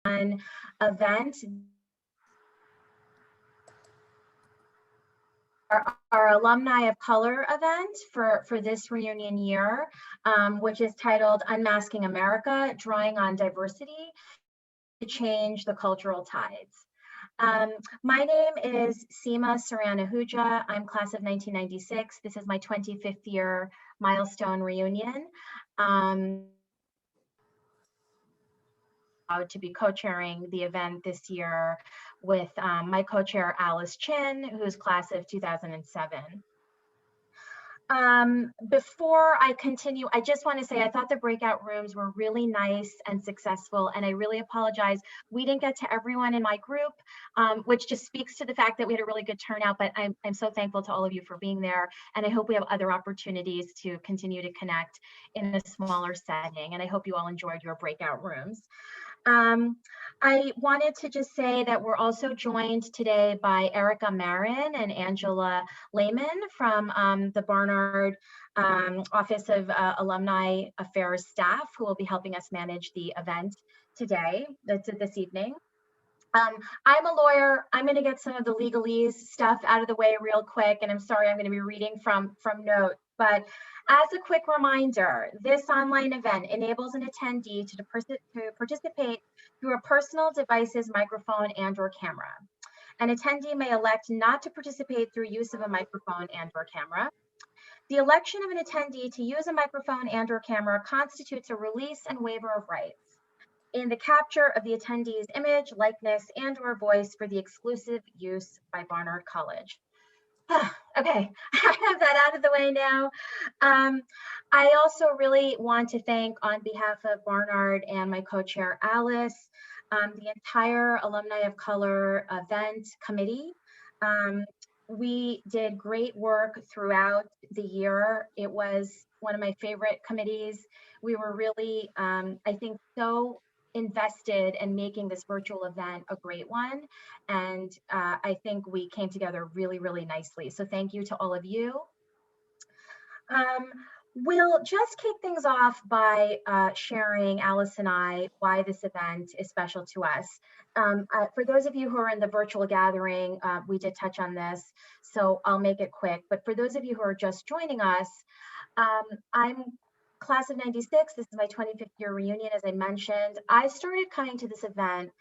event. Our Alumni of Color event for this reunion year, which is titled Unmasking America, Drawing on Diversity to Change the Cultural Tides. My name is Seema Saranahuja. I'm class of 1996. This is my 25th year milestone reunion. To be co-chairing the event this year with my co-chair Alice Chin, who's class of 2007. Before I continue, I just want to say I thought the breakout rooms were really nice and successful, and I really apologize. We didn't get to everyone in my group, which just speaks to the fact that we had a really good turnout, but I'm so thankful to all of you for being there, and I hope we have other opportunities to continue to connect in a smaller setting, and I hope you all enjoyed your breakout rooms. I wanted to just say that we're also joined today by Erica Marin and Angela Lehman from the Barnard Office of Alumni Affairs staff, who will be helping us manage the event today, this evening. I'm a lawyer. I'm going to get some of the legalese stuff out of the way real quick, and I'm sorry I'm going to be reading from notes. But as a quick reminder, this online event enables an attendee to participate through a personal device's microphone and/or camera. An attendee may elect not to participate through use of a microphone and/or camera. The election of an attendee to use a microphone and/or camera constitutes a release and waiver of rights in the capture of the attendee's image, likeness, and/or voice for the exclusive use by Barnard College. Okay, I have that out of the way now. I also really want to thank, on behalf of Barnard and my co-chair Alice, the entire Alumni of Color event committee. We did great work throughout the year. It was one of my favorite committees. We were really, I think, so invested in making this virtual event a great one. And I think we came together really, really nicely. So thank you to all of you. We'll just kick things off by sharing, Alice and I, why this event is special to us. For those of you who are in the virtual gathering, we did touch on this, so I'll make it quick. But for those of you who are just joining us, I'm class of 96. This is my 25th year reunion, as I mentioned. I started coming to this event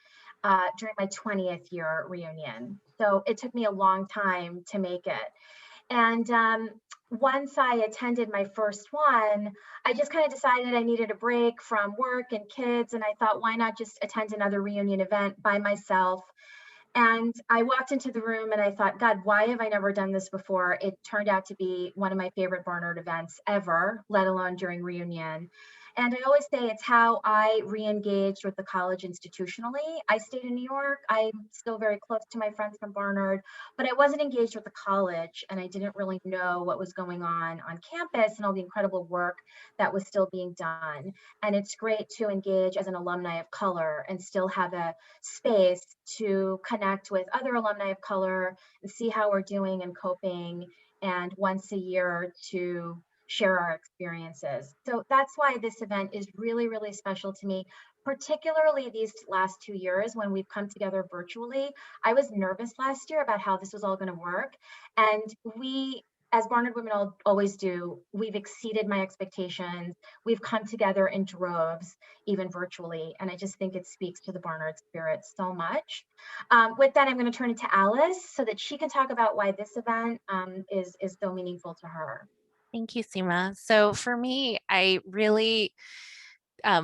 during my 20th year reunion. So it took me a long time to make it. And once I attended my first one, I just kind of decided I needed a break from work and kids. And I thought, why not just attend another reunion event by myself? And I walked into the room and I thought, God, why have I never done this before? It turned out to be one of my favorite Barnard events ever, let alone during reunion. And I always say it's how I re-engaged with the college institutionally. I stayed in New York. I'm still very close to my friends from Barnard, but I wasn't engaged with the college, and I didn't really know what was going on campus and all the incredible work that was still being done. And it's great to engage as an alumni of color and still have a space to connect with other alumni of color and see how we're doing and coping, and once a year to share our experiences. So that's why this event is really, really special to me, particularly these last 2 years when we've come together virtually. I was nervous last year about how this was all going to work. And we, as Barnard women always do, we've exceeded my expectations. We've come together in droves, even virtually. And I just think it speaks to the Barnard spirit so much. With that, I'm going to turn it to Alice so that she can talk about why this event is so meaningful to her. Thank you, Seema. So for me, I really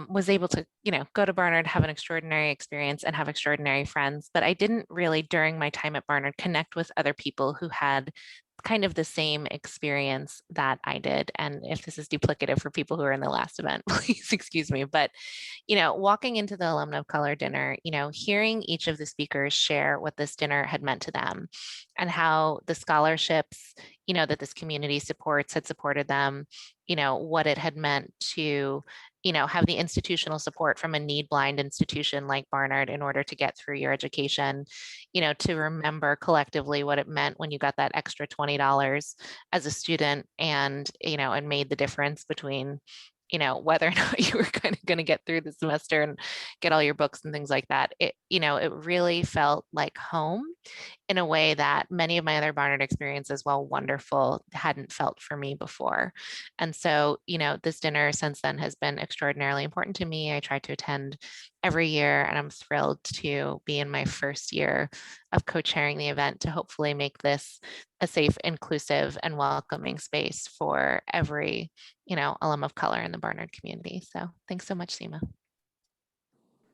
was able to, go to Barnard, have an extraordinary experience and have extraordinary friends, but I didn't really, during my time at Barnard, connect with other people who had kind of the same experience that I did. And if this is duplicative for people who are in the last event, please excuse me. But, walking into the Alumni of Color dinner, hearing each of the speakers share what this dinner had meant to them and how the scholarships, that this community supports had supported them, what it had meant to, have the institutional support from a need-blind institution like Barnard in order to get through your education, to remember collectively what it meant when you got that extra $20 as a student and, and made the difference between, whether or not you were kind of going to get through the semester and get all your books and things like that. It really felt like home in a way that many of my other Barnard experiences, while wonderful, hadn't felt for me before. And so, this dinner since then has been extraordinarily important to me. I try to attend every year, and I'm thrilled to be in my first year of co-chairing the event to hopefully make this a safe, inclusive, and welcoming space for every, alum of color in the Barnard community. So thanks so much, Seema.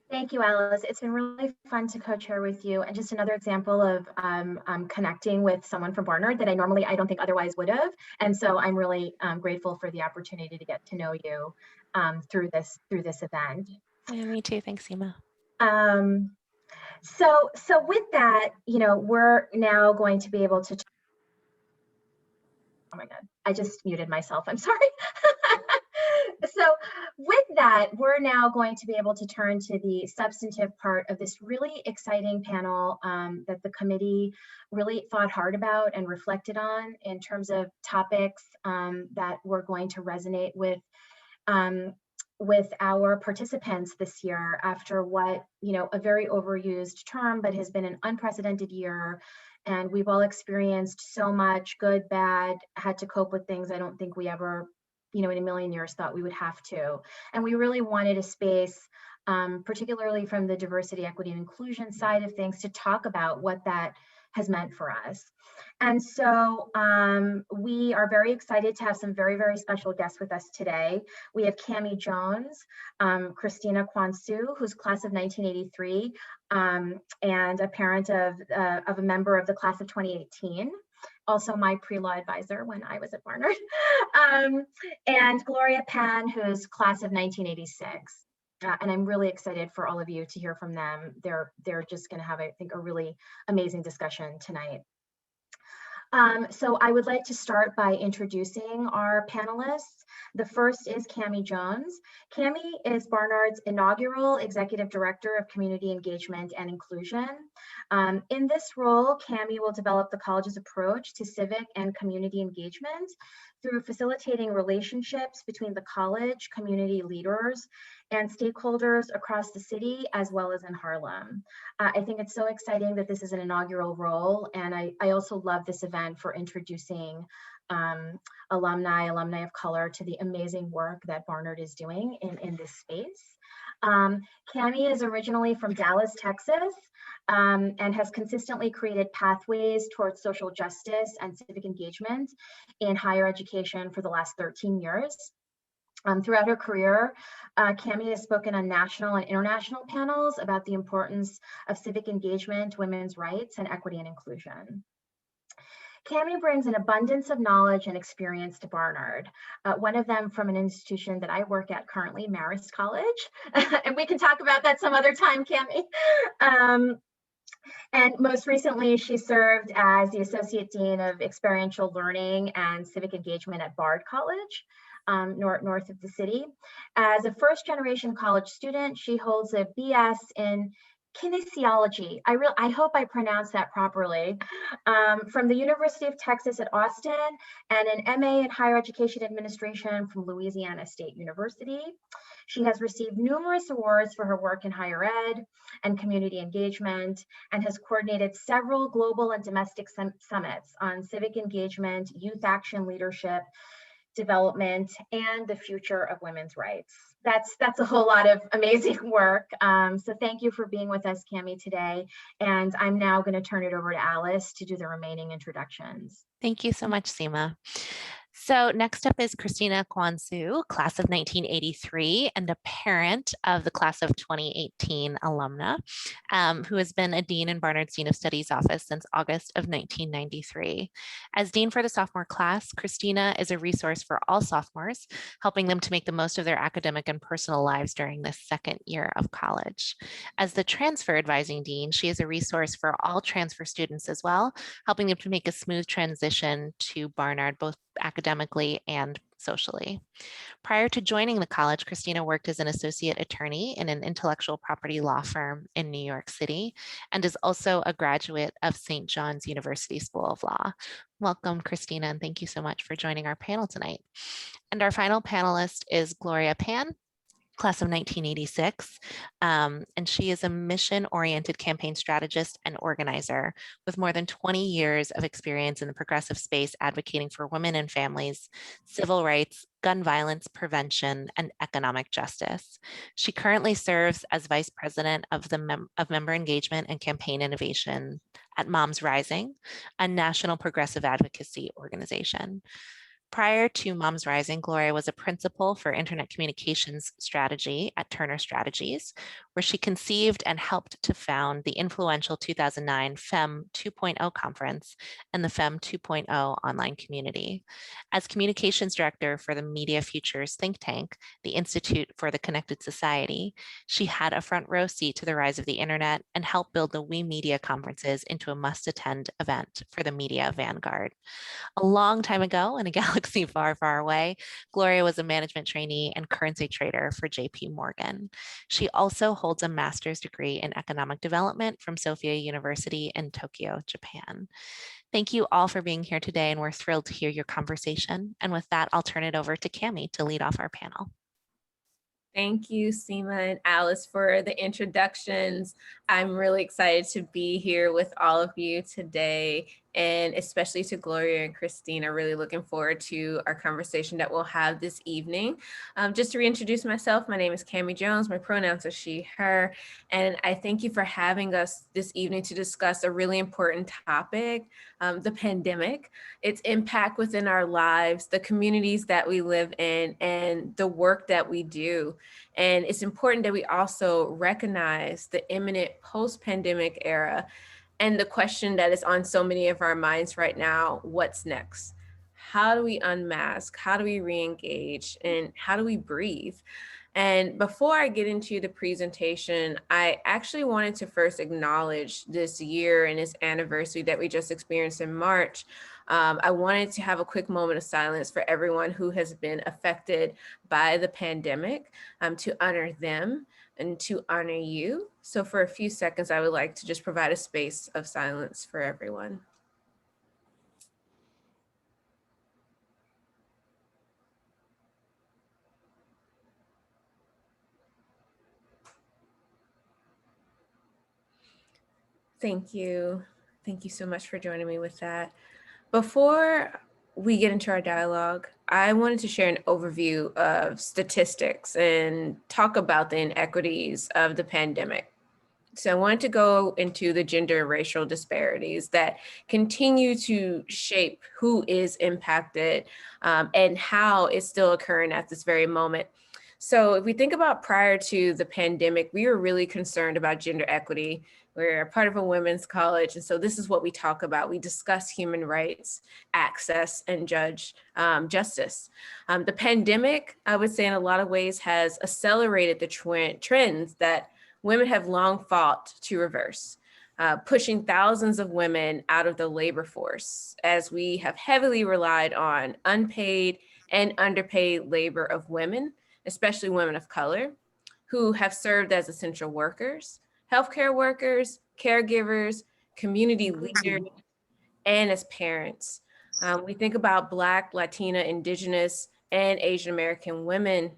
Thank you, Alice. It's been really fun to co-chair with you, and just another example of connecting with someone from Barnard that I don't think otherwise would have. And so I'm really grateful for the opportunity to get to know you through this event. Yeah, me too. Thanks, Seema. So with that, we're now going to be able to. Oh my God, I just muted myself. I'm sorry. So with that, we're now going to be able to turn to the substantive part of this really exciting panel that the committee really thought hard about and reflected on in terms of topics that were going to resonate with our participants this year after what, a very overused term, but has been an unprecedented year. And we've all experienced so much good, bad, had to cope with things I don't think we ever, in a million years thought we would have to. And we really wanted a space, particularly from the diversity, equity, and inclusion side of things, to talk about what that has meant for us. And so we are very excited to have some very, very special guests with us today. We have Cammie Jones, Christina Kuan Tsu, who's class of 1983, and a parent of a member of the class of 2018. Also my pre-law advisor when I was at Barnard, and Gloria Pan, who's class of 1986. And I'm really excited for all of you to hear from them. They're just going to have, I think, a really amazing discussion tonight. So I would like to start by introducing our panelists. The first is Cammie Jones. Cammie is Barnard's inaugural Executive Director of Community Engagement and Inclusion. In this role, Cammie will develop the college's approach to civic and community engagement through facilitating relationships between the college, community leaders, and stakeholders across the city, as well as in Harlem. I think it's so exciting that this is an inaugural role, and I also love this event for introducing alumni of color to the amazing work that Barnard is doing in this space. Cammie is originally from Dallas, Texas, and has consistently created pathways towards social justice and civic engagement in higher education for the last 13 years. Throughout her career, Cammie has spoken on national and international panels about the importance of civic engagement, women's rights, and equity and inclusion. Cammie brings an abundance of knowledge and experience to Barnard, one of them from an institution that I work at currently, Marist College, and we can talk about that some other time, Cammie. And most recently, she served as the Associate Dean of Experiential Learning and Civic Engagement at Bard College, north of the city. As a first-generation college student, she holds a BS in kinesiology. I hope I pronounced that properly, from the University of Texas at Austin, and an MA in Higher Education Administration from Louisiana State University. She has received numerous awards for her work in higher ed and community engagement, and has coordinated several global and domestic summits on civic engagement, youth action leadership, development, and the future of women's rights. That's a whole lot of amazing work. So thank you for being with us, Cammie, today. And I'm now going to turn it over to Alice to do the remaining introductions. Thank you so much, Seema. So next up is Christina Kuan Tsu, class of 1983 and a parent of the class of 2018 alumna, who has been a dean in Barnard's Dean of Studies office since August of 1993. As dean for the sophomore class, Christina is a resource for all sophomores, helping them to make the most of their academic and personal lives during this second year of college. As the transfer advising dean, she is a resource for all transfer students as well, helping them to make a smooth transition to Barnard, both academically and socially. Prior to joining the college, Christina worked as an associate attorney in an intellectual property law firm in New York City, and is also a graduate of St. John's University School of Law. Welcome, Christina, and thank you so much for joining our panel tonight. And our final panelist is Gloria Pan, class of 1986, and she is a mission-oriented campaign strategist and organizer with more than 20 years of experience in the progressive space advocating for women and families, civil rights, gun violence prevention, and economic justice. She currently serves as vice president of member engagement and campaign innovation at MomsRising, a national progressive advocacy organization. Prior to MomsRising, Gloria was a principal for internet communications strategy at Turner Strategies, where she conceived and helped to found the influential 2009 FEM 2.0 conference and the FEM 2.0 online community. As communications director for the Media Futures think tank, the Institute for the Connected Society, she had a front row seat to the rise of the internet and helped build the We Media conferences into a must-attend event for the media vanguard. A long time ago in a galaxy far, far away, Gloria was a management trainee and currency trader for JP Morgan. She also holds a master's degree in economic development from Sophia University in Tokyo, Japan. Thank you all for being here today, and we're thrilled to hear your conversation. And with that, I'll turn it over to Cammie to lead off our panel. Thank you, Seema and Alice, for the introductions. I'm really excited to be here with all of you today, and especially to Gloria and Christina. Really looking forward to our conversation that we'll have this evening. Just to reintroduce myself, my name is Cami Jones. My pronouns are she, her, and I thank you for having us this evening to discuss a really important topic, the pandemic, its impact within our lives, the communities that we live in, and the work that we do. And it's important that we also recognize the imminent post-pandemic era and the question that is on so many of our minds right now: what's next? How do we unmask? How do we re-engage? And how do we breathe? And before I get into the presentation, I actually wanted to first acknowledge this year and its anniversary that we just experienced in March. I wanted to have a quick moment of silence for everyone who has been affected by the pandemic, to honor them and to honor you. So for a few seconds, I would like to just provide a space of silence for everyone. Thank you. Thank you so much for joining me with that. Before we get into our dialogue, I wanted to share an overview of statistics and talk about the inequities of the pandemic. So I wanted to go into the gender and racial disparities that continue to shape who is impacted, and how it's still occurring at this very moment. So if we think about prior to the pandemic, we were really concerned about gender equity. We're a part of a women's college, and so this is what we talk about. We discuss human rights, access, and justice. The pandemic, I would say in a lot of ways, has accelerated the trends that women have long fought to reverse, pushing thousands of women out of the labor force as we have heavily relied on unpaid and underpaid labor of women, especially women of color, who have served as essential workers, healthcare workers, caregivers, community leaders, and as parents. We think about Black, Latina, Indigenous, and Asian American women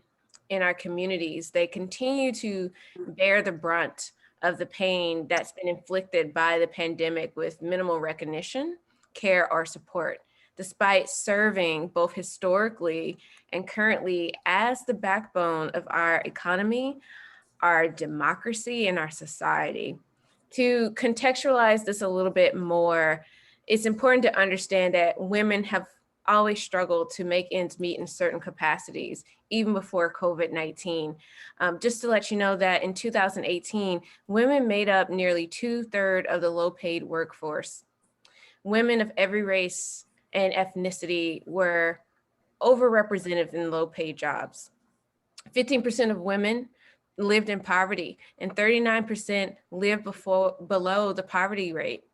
in our communities. They continue to bear the brunt of the pain that's been inflicted by the pandemic with minimal recognition, care, or support, despite serving both historically and currently as the backbone of our economy, our democracy, and our society. To contextualize this a little bit more, it's important to understand that women have always struggled to make ends meet in certain capacities, even before COVID-19. Just to let you know that in 2018, women made up nearly 2/3 of the low-paid workforce. Women of every race and ethnicity were overrepresented in low-paid jobs. 15% of women lived in poverty, and 39% lived below the poverty rate.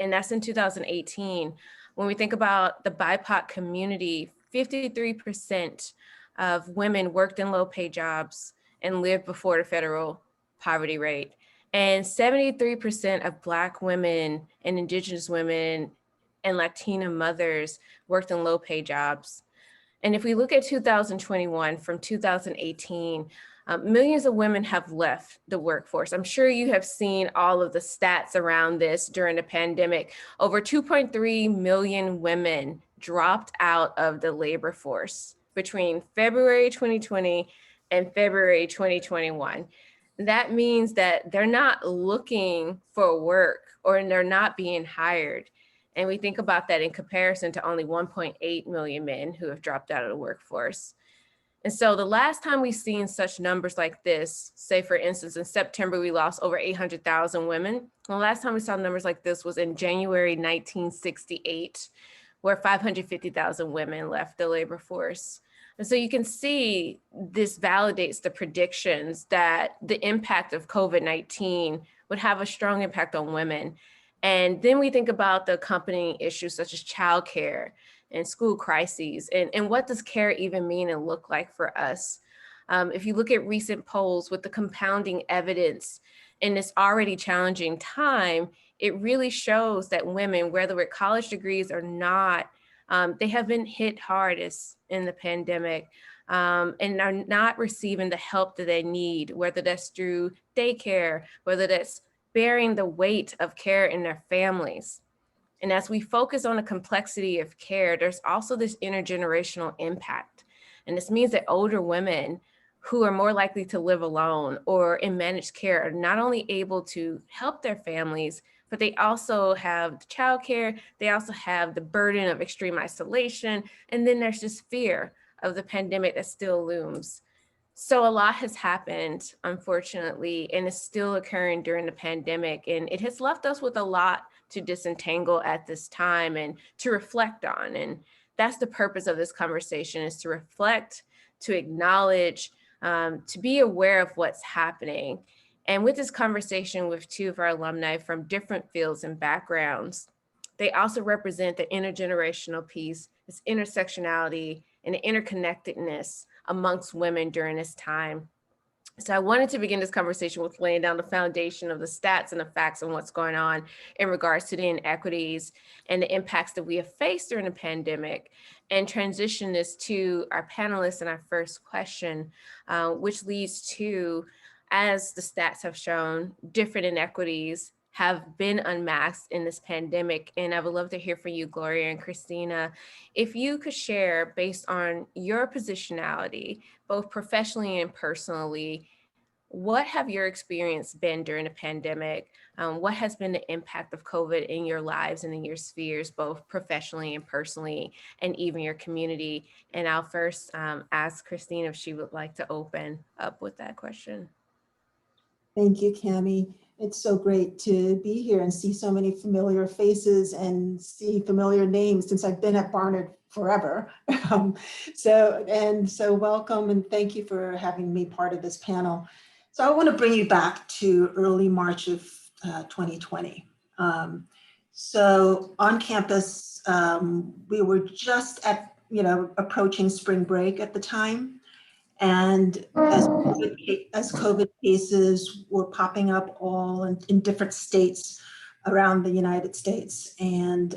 And that's in 2018. When we think about the BIPOC community, 53% of women worked in low-paid jobs and lived before the federal poverty rate. And 73% of Black women and Indigenous women and Latina mothers worked in low-paid jobs. And if we look at 2021 from 2018, millions of women have left the workforce. I'm sure you have seen all of the stats around this during the pandemic. Over 2.3 million women dropped out of the labor force between February 2020 and February 2021. That means that they're not looking for work or they're not being hired. And we think about that in comparison to only 1.8 million men who have dropped out of the workforce. And so the last time we've seen such numbers like this, say for instance, in September, we lost over 800,000 women. The last time we saw numbers like this was in January 1968, where 550,000 women left the labor force. And so you can see this validates the predictions that the impact of COVID-19 would have a strong impact on women. And then we think about the accompanying issues such as childcare and school crises, and what does care even mean and look like for us? If you look at recent polls with the compounding evidence in this already challenging time, it really shows that women, whether with college degrees or not, they have been hit hardest in the pandemic and are not receiving the help that they need, whether that's through daycare, whether that's bearing the weight of care in their families. And as we focus on the complexity of care, there's also this intergenerational impact. And this means that older women who are more likely to live alone or in managed care are not only able to help their families, but they also have the childcare, they also have the burden of extreme isolation, and then there's this fear of the pandemic that still looms. So a lot has happened, unfortunately, and is still occurring during the pandemic, and it has left us with a lot to disentangle at this time and to reflect on. And that's the purpose of this conversation, is to reflect, to acknowledge, to be aware of what's happening. And with this conversation with two of our alumni from different fields and backgrounds, they also represent the intergenerational piece, this intersectionality and the interconnectedness amongst women during this time. So I wanted to begin this conversation with laying down the foundation of the stats and the facts and what's going on in regards to the inequities and the impacts that we have faced during the pandemic, and transition this to our panelists and our first question, which leads to, as the stats have shown, different inequities have been unmasked in this pandemic. And I would love to hear from you, Gloria and Christina, if you could share, based on your positionality, both professionally and personally, what have your experience been during the pandemic? What has been the impact of COVID in your lives and in your spheres, both professionally and personally, and even your community? And I'll first ask Christina if she would like to open up with that question. Thank you, Cammie. It's so great to be here and see so many familiar faces and see familiar names since I've been at Barnard forever. So welcome and thank you for having me part of this panel. So I want to bring you back to early March of 2020. So on campus, we were just approaching spring break at the time. And as COVID cases were popping up all in different states around the United States, and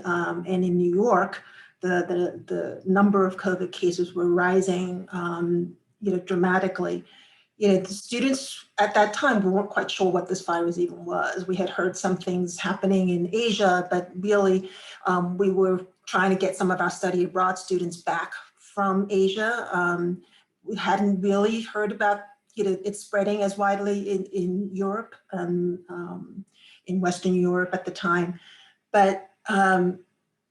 in New York, the number of COVID cases were rising, dramatically. The students at that time, we weren't quite sure what this virus even was. We had heard some things happening in Asia, but really, we were trying to get some of our study abroad students back from Asia. We hadn't really heard about it spreading as widely in Europe, in Western Europe at the time. But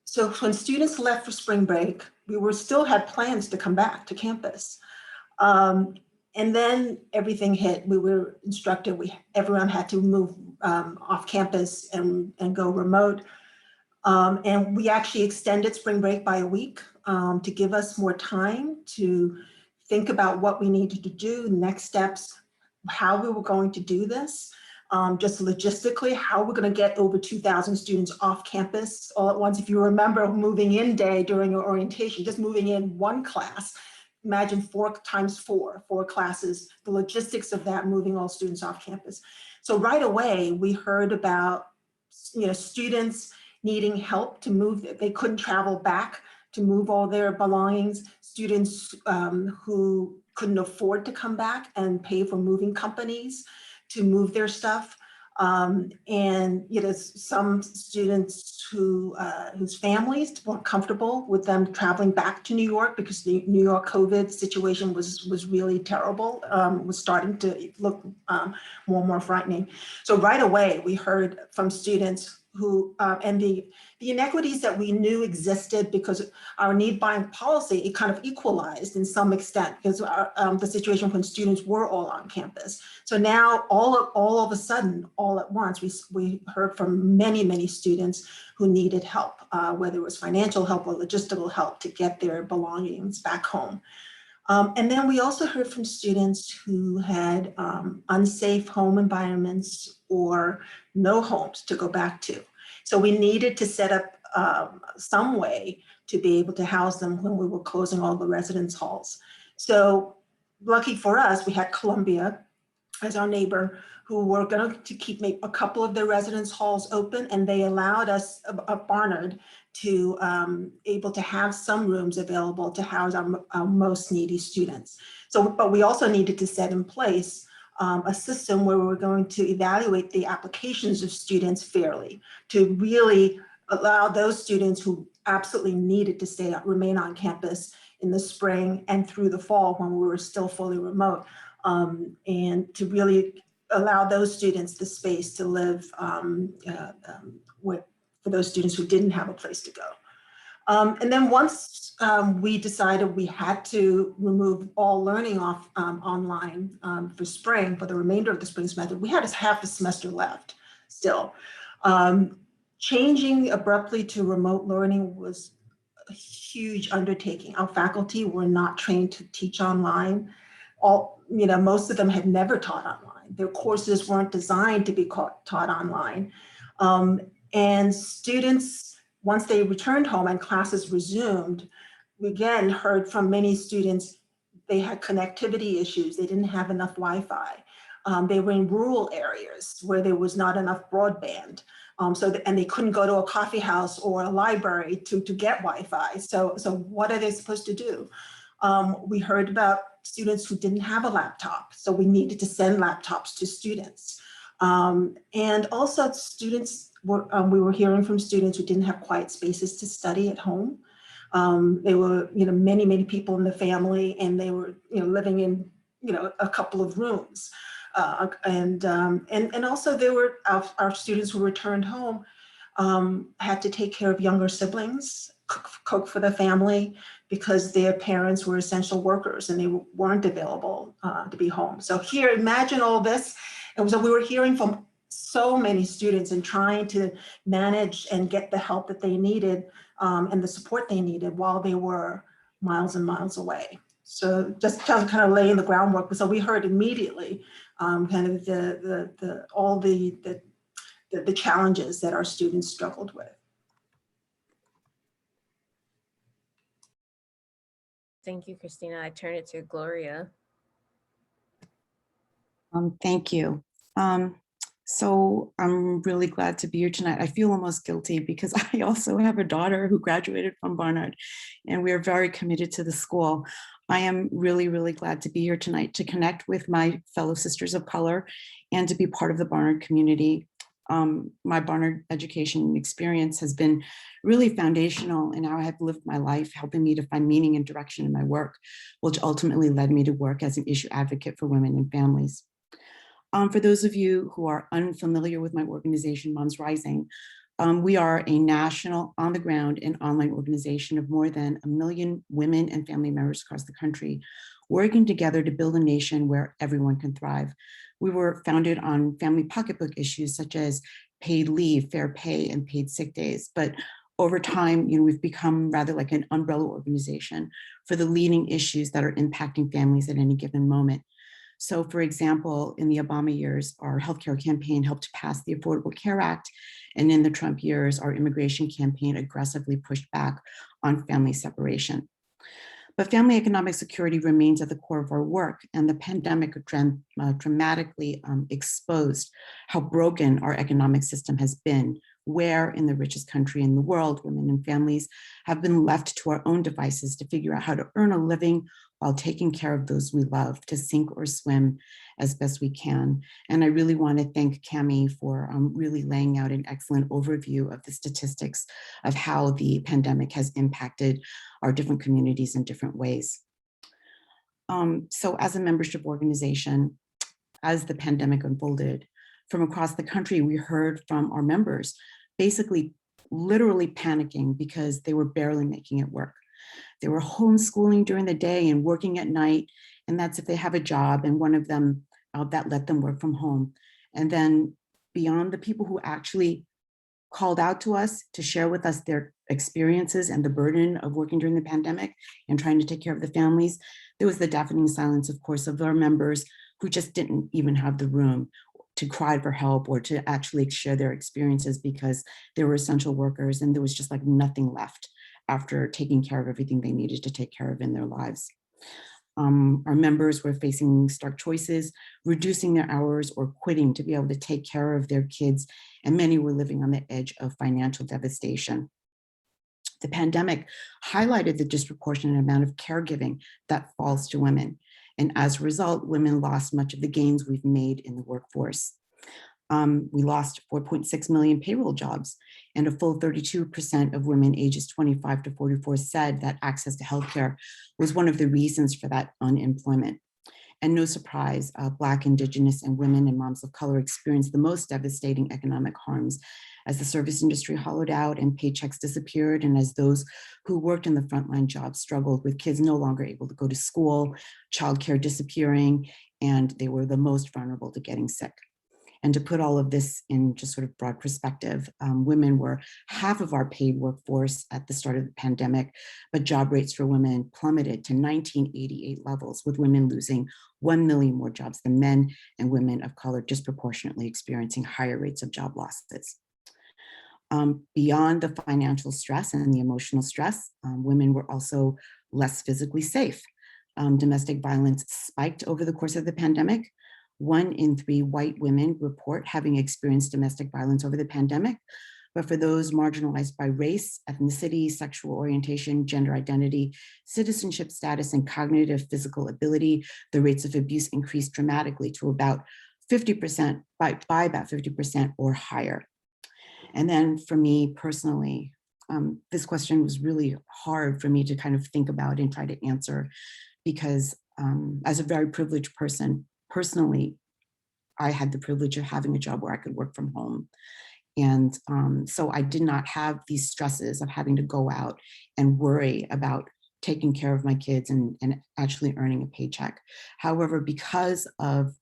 so when students left for spring break, we still had plans to come back to campus. And then everything hit. We were instructed, everyone had to move off campus and go remote. And we actually extended spring break by a week to give us more time to think about what we needed to do, next steps, how we were going to do this, just logistically, how we're going to get over 2,000 students off campus all at once. If you remember moving in day during your orientation, just moving in one class, imagine 4 times 4 classes, the logistics of that, moving all students off campus. So right away, we heard about students needing help to move. They couldn't travel back to move all their belongings. Students who couldn't afford to come back and pay for moving companies to move their stuff. And some students whose families weren't comfortable with them traveling back to New York because the New York COVID situation was really terrible, was starting to look more and more frightening. So right away, we heard from students who, and the inequities that we knew existed because our need buying policy, it kind of equalized in some extent because the situation when students were all on campus. So now all of a sudden, all at once, we heard from many students who needed help, whether it was financial help or logistical help to get their belongings back home. And then we also heard from students who had unsafe home environments or no homes to go back to. So we needed to set up some way to be able to house them when we were closing all the residence halls. So lucky for us, we had Columbia as our neighbor who were going to keep a couple of their residence halls open, and they allowed us, Barnard, to able to have some rooms available to house our most needy students. So, but we also needed to set in place a system where we were going to evaluate the applications of students fairly, to really allow those students who absolutely needed to remain on campus in the spring and through the fall when we were still fully remote, and to really allow those students the space to live for those students who didn't have a place to go. And then once we decided we had to remove all learning off online for spring, for the remainder of the spring semester, we had half the semester left still. Changing abruptly to remote learning was a huge undertaking. Our faculty were not trained to teach online. Most of them had never taught online. Their courses weren't designed to be taught online. And students, once they returned home and classes resumed, we again heard from many students, they had connectivity issues. They didn't have enough Wi-Fi. They were in rural areas where there was not enough broadband. And they couldn't go to a coffee house or a library to get Wi-Fi. So what are they supposed to do? We heard about students who didn't have a laptop, so we needed to send laptops to students. And also students, we were hearing from students who didn't have quiet spaces to study at home. They were, many people in the family, and they were, living in, a couple of rooms. And also there were our students who returned home had to take care of younger siblings, cook for the family because their parents were essential workers and they weren't available to be home. So here, imagine all this. And so we were hearing from so many students and trying to manage and get the help that they needed and the support they needed while they were miles and miles away. So just kind of laying the groundwork. So we heard immediately kind of all the challenges that our students struggled with. Thank you, Christina. I turn it to Gloria. Thank you. So I'm really glad to be here tonight. I feel almost guilty because I also have a daughter who graduated from Barnard, and we are very committed to the school. I am really, really glad to be here tonight to connect with my fellow sisters of color and to be part of the Barnard community. My Barnard education experience has been really foundational in how I have lived my life, helping me to find meaning and direction in my work, which ultimately led me to work as an issue advocate for women and families. For those of you who are unfamiliar with my organization, MomsRising, we are a national, on-the-ground and online organization of more than 1 million women and family members across the country, working together to build a nation where everyone can thrive. We were founded on family pocketbook issues such as paid leave, fair pay, and paid sick days. But over time, we've become rather like an umbrella organization for the leading issues that are impacting families at any given moment. So for example, in the Obama years, our healthcare campaign helped pass the Affordable Care Act. And in the Trump years, our immigration campaign aggressively pushed back on family separation. But family economic security remains at the core of our work, and the pandemic dramatically exposed how broken our economic system has been, where in the richest country in the world, women and families have been left to our own devices to figure out how to earn a living while taking care of those we love, to sink or swim as best we can. And I really want to thank Cammie for really laying out an excellent overview of the statistics of how the pandemic has impacted our different communities in different ways. So as a membership organization, as the pandemic unfolded, from across the country, we heard from our members basically literally panicking because they were barely making it work. They were homeschooling during the day and working at night, and that's if they have a job, and one of them that let them work from home. And then beyond the people who actually called out to us to share with us their experiences and the burden of working during the pandemic and trying to take care of the families, there was the deafening silence, of course, of our members who just didn't even have the room to cry for help or to actually share their experiences because they were essential workers and there was just like nothing left after taking care of everything they needed to take care of in their lives. Our members were facing stark choices, reducing their hours or quitting to be able to take care of their kids, and many were living on the edge of financial devastation. The pandemic highlighted the disproportionate amount of caregiving that falls to women. And as a result, women lost much of the gains we've made in the workforce. We lost 4.6 million payroll jobs, and a full 32% of women ages 25 to 44 said that access to healthcare was one of the reasons for that unemployment. And no surprise, Black, Indigenous, and women and moms of color experienced the most devastating economic harms as the service industry hollowed out and paychecks disappeared, and as those who worked in the frontline jobs struggled with kids no longer able to go to school, childcare disappearing, and they were the most vulnerable to getting sick. And to put all of this in just sort of broad perspective, women were half of our paid workforce at the start of the pandemic, but job rates for women plummeted to 1988 levels, with women losing 1 million more jobs than men, and women of color disproportionately experiencing higher rates of job losses. Beyond the financial stress and the emotional stress, women were also less physically safe. Domestic violence spiked over the course of the pandemic. 1 in 3 white women report having experienced domestic violence over the pandemic. But for those marginalized by race, ethnicity, sexual orientation, gender identity, citizenship status, and cognitive physical ability, the rates of abuse increased dramatically to about 50%, by about 50% or higher. And then for me personally, this question was really hard for me to kind of think about and try to answer because as a very privileged person, personally, I had the privilege of having a job where I could work from home. And so I did not have these stresses of having to go out and worry about taking care of my kids and actually earning a paycheck. However, because of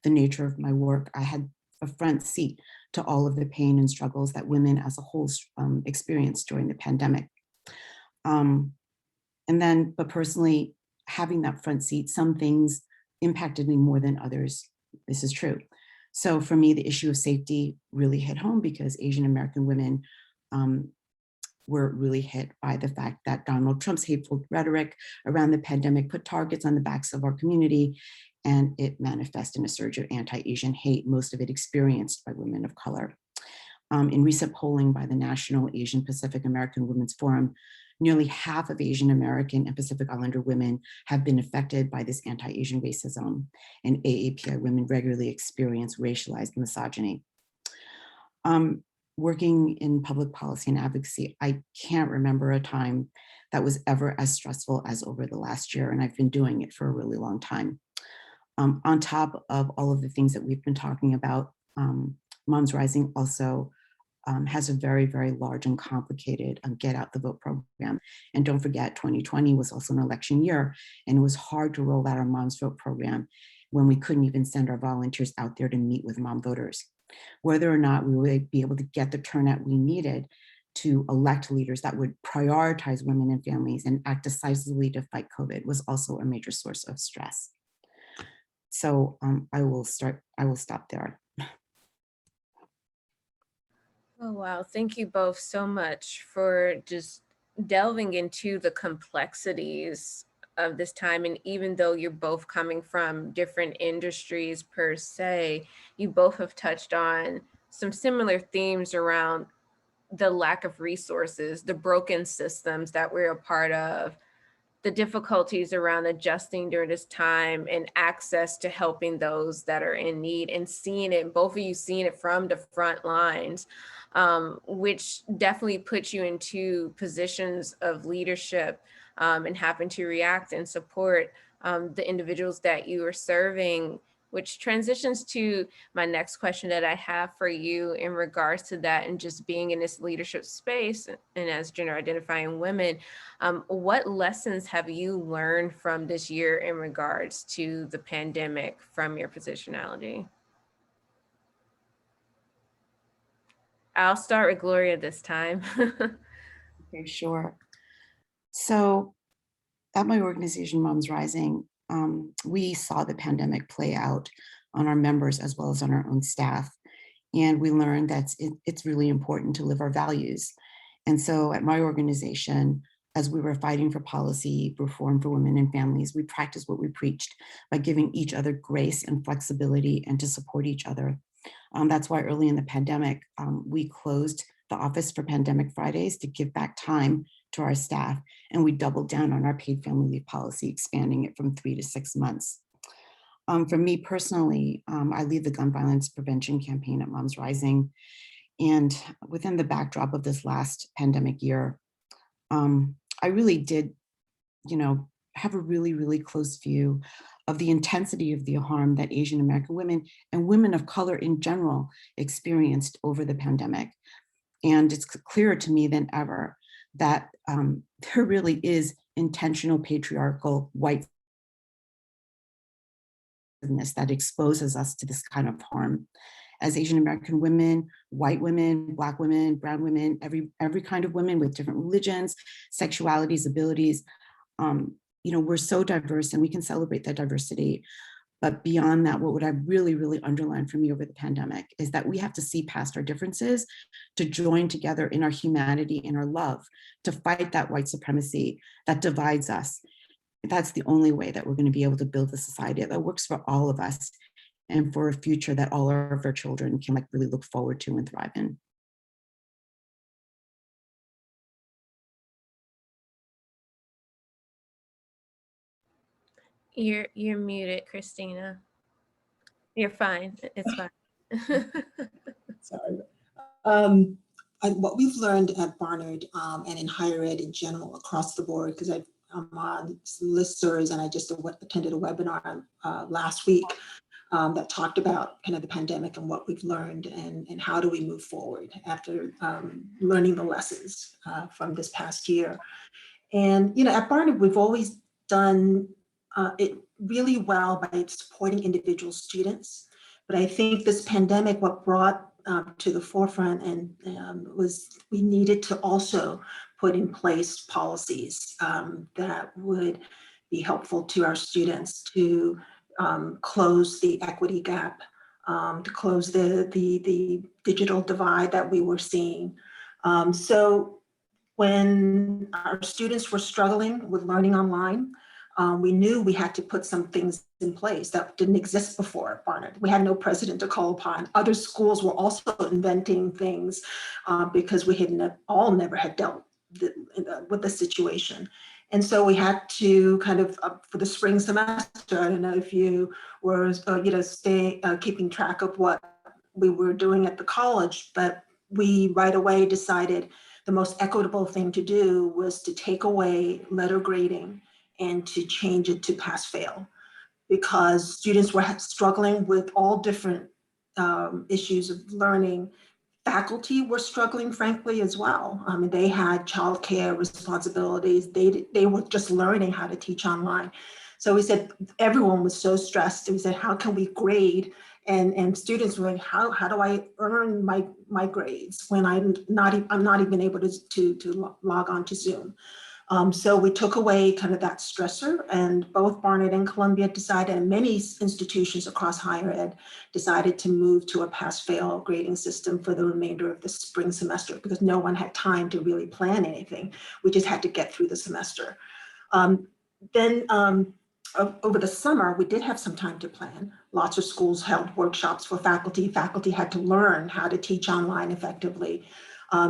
the nature of my work, I had a front seat to all of the pain and struggles that women as a whole experienced during the pandemic. But personally, having that front seat, some things impacted me more than others. This is true. So for me, the issue of safety really hit home because Asian American women were really hit by the fact that Donald Trump's hateful rhetoric around the pandemic put targets on the backs of our community, and it manifested in a surge of anti-Asian hate, most of it experienced by women of color. In recent polling by the National Asian Pacific American Women's Forum, nearly half of Asian American and Pacific Islander women have been affected by this anti-Asian racism, and AAPI women regularly experience racialized misogyny. Working in public policy and advocacy, I can't remember a time that was ever as stressful as over the last year, and I've been doing it for a really long time. On top of all of the things that we've been talking about, MomsRising also has a very, very large and complicated Get Out the Vote program. And don't forget, 2020 was also an election year, and it was hard to roll out our Moms Vote program when we couldn't even send our volunteers out there to meet with mom voters. Whether or not we would be able to get the turnout we needed to elect leaders that would prioritize women and families and act decisively to fight COVID was also a major source of stress. So I will stop there. Oh, wow. Thank you both so much for just delving into the complexities of this time. And even though you're both coming from different industries per se, you both have touched on some similar themes around the lack of resources, the broken systems that we're a part of, the difficulties around adjusting during this time and access to helping those that are in need, and seeing it, both of you seeing it from the front lines, which definitely puts you into positions of leadership, and having to react and support the individuals that you are serving, which transitions to my next question that I have for you in regards to that, and just being in this leadership space and as gender identifying women. What lessons have you learned from this year in regards to the pandemic from your positionality? I'll start with Gloria this time. Okay, sure. So at my organization, MomsRising, we saw the pandemic play out on our members as well as on our own staff. And we learned that it's really important to live our values. And so at my organization, as we were fighting for policy reform for women and families, we practiced what we preached by giving each other grace and flexibility and to support each other. That's why early in the pandemic, we closed the office for Pandemic Fridays to give back time to our staff. And we doubled down on our paid family leave policy, expanding it from 3 to 6 months. For me personally, I lead the gun violence prevention campaign at MomsRising. And within the backdrop of this last pandemic year, I really did, have a really, really close view of the intensity of the harm that Asian American women and women of color in general experienced over the pandemic. And it's clearer to me than ever that there really is intentional patriarchal white that exposes us to this kind of harm. As Asian American women, white women, Black women, brown women, every kind of women with different religions, sexualities, abilities, we're so diverse and we can celebrate that diversity. But beyond that, what would I really, really underline for me over the pandemic is that we have to see past our differences to join together in our humanity and our love to fight that white supremacy that divides us. That's the only way that we're going to be able to build a society that works for all of us and for a future that all of our children can really look forward to and thrive in. You're muted, Christina. You're fine. It's fine. Sorry. What we've learned at Barnard and in higher ed in general across the board, because I'm on listservs and I just attended a webinar last week that talked about kind of the pandemic and what we've learned and how do we move forward after learning the lessons from this past year. And, at Barnard, we've always done it really well by supporting individual students. But I think this pandemic, what brought to the forefront and was we needed to also put in place policies that would be helpful to our students to close the equity gap, to close the digital divide that we were seeing. So when our students were struggling with learning online, we knew we had to put some things in place that didn't exist before at Barnard. We had no president to call upon. Other schools were also inventing things because we had all never had dealt with the situation. And so we had to kind of, for the spring semester, I don't know if you were, keeping track of what we were doing at the college, but we right away decided the most equitable thing to do was to take away letter grading and to change it to pass-fail, because students were struggling with all different issues of learning. Faculty were struggling, frankly, as well. I mean, they had childcare responsibilities. They were just learning how to teach online. So we said, everyone was so stressed. We said, how can we grade? And students were like, how do I earn my grades when I'm not even able to log on to Zoom? So we took away kind of that stressor, and both Barnard and Columbia decided, and many institutions across higher ed decided to move to a pass-fail grading system for the remainder of the spring semester, because no one had time to really plan anything. We just had to get through the semester. Then over the summer, we did have some time to plan. Lots of schools held workshops for faculty. Faculty had to learn how to teach online effectively.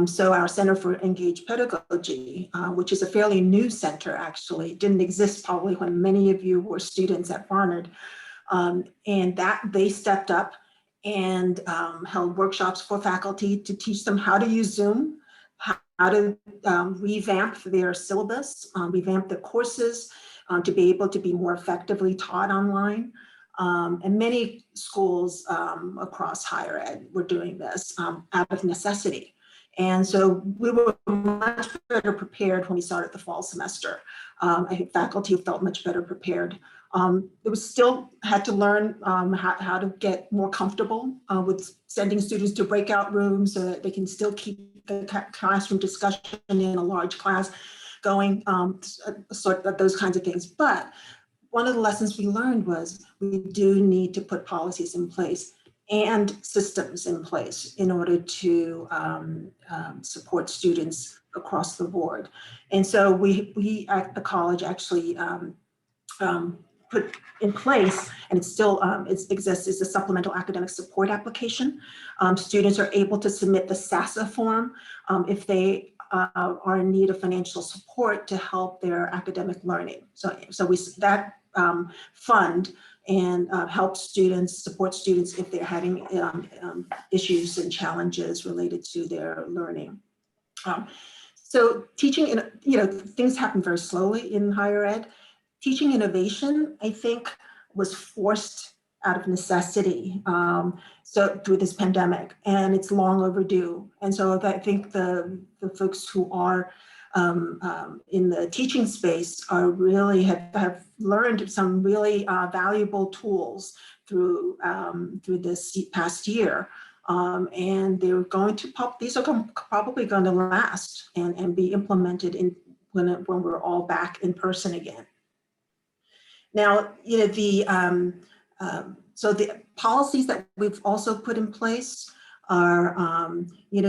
So our Center for Engaged Pedagogy, which is a fairly new center actually, didn't exist probably when many of you were students at Barnard. And that they stepped up and held workshops for faculty to teach them how to use Zoom, how to revamp their syllabus, revamp the courses, to be able to be more effectively taught online. And many schools across higher ed were doing this out of necessity. And so we were much better prepared when we started the fall semester. I think faculty felt much better prepared. It was still had to learn how to get more comfortable with sending students to breakout rooms so that they can still keep the classroom discussion in a large class going, sort of those kinds of things. But one of the lessons we learned was we do need to put policies in place and systems in place in order to support students across the board. And so we at the college actually put in place, and it still it exists, is a supplemental academic support application. Students are able to submit the SASA form if they are in need of financial support to help their academic learning. So we that fund and help students, support students if they're having issues and challenges related to their learning. So teaching, things happen very slowly in higher ed. Teaching innovation, I think, was forced out of necessity so through this pandemic, and it's long overdue. And so I think the folks who are in the teaching space are really have learned some really valuable tools through this past year. And they're going to these are probably going to last and be implemented when we're all back in person again. Now, so the policies that we've also put in place are, we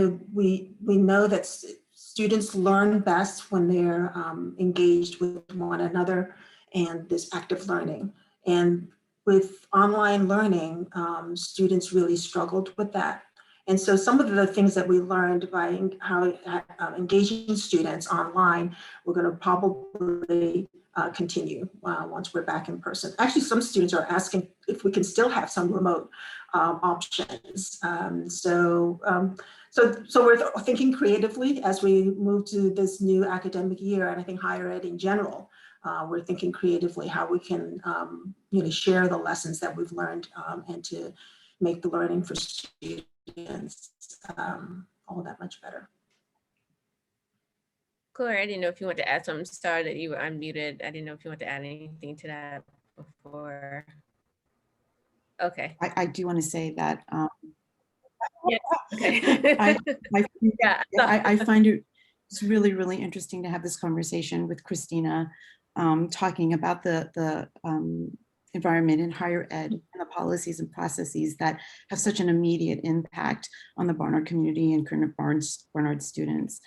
know that students learn best when they're engaged with one another and this active learning. And with online learning, students really struggled with that. And so some of the things that we learned by how engaging students online, we're going to probably continue once we're back in person. Actually, some students are asking if we can still have some remote options. So we're thinking creatively as we move to this new academic year, and I think higher ed in general. We're thinking creatively how we can share the lessons that we've learned and to make the learning for students all that much better. Gloria, I didn't know if you want to add something. Sorry that you were unmuted. I didn't know if you want to add anything to that before. Okay. I do want to say that Yeah. Okay. I find it's really, really interesting to have this conversation with Christina, talking about the environment in higher ed and the policies and processes that have such an immediate impact on the Barnard community and current Barnard students.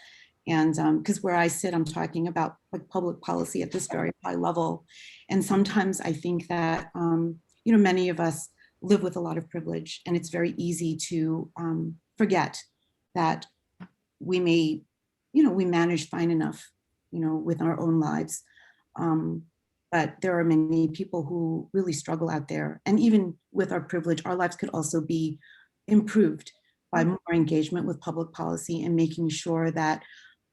And because where I sit, I'm talking about like public policy at this very high level. And sometimes I think that, many of us live with a lot of privilege, and it's very easy to forget that we may, we manage fine enough, with our own lives. But there are many people who really struggle out there. And even with our privilege, our lives could also be improved by more engagement with public policy and making sure that,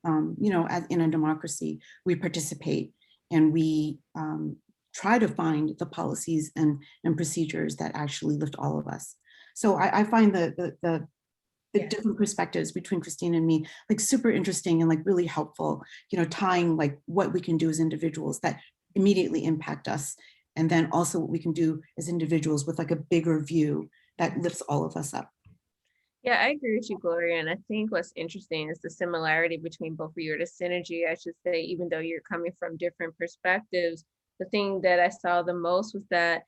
as in a democracy, we participate and we try to find the policies and procedures that actually lift all of us. So I find the different perspectives between Christina and me like super interesting and like really helpful, tying like what we can do as individuals that immediately impact us, and then also what we can do as individuals with like a bigger view that lifts all of us up. Yeah, I agree with you, Gloria. And I think what's interesting is the similarity between both of you, or the synergy, I should say, even though you're coming from different perspectives. The thing that I saw the most was that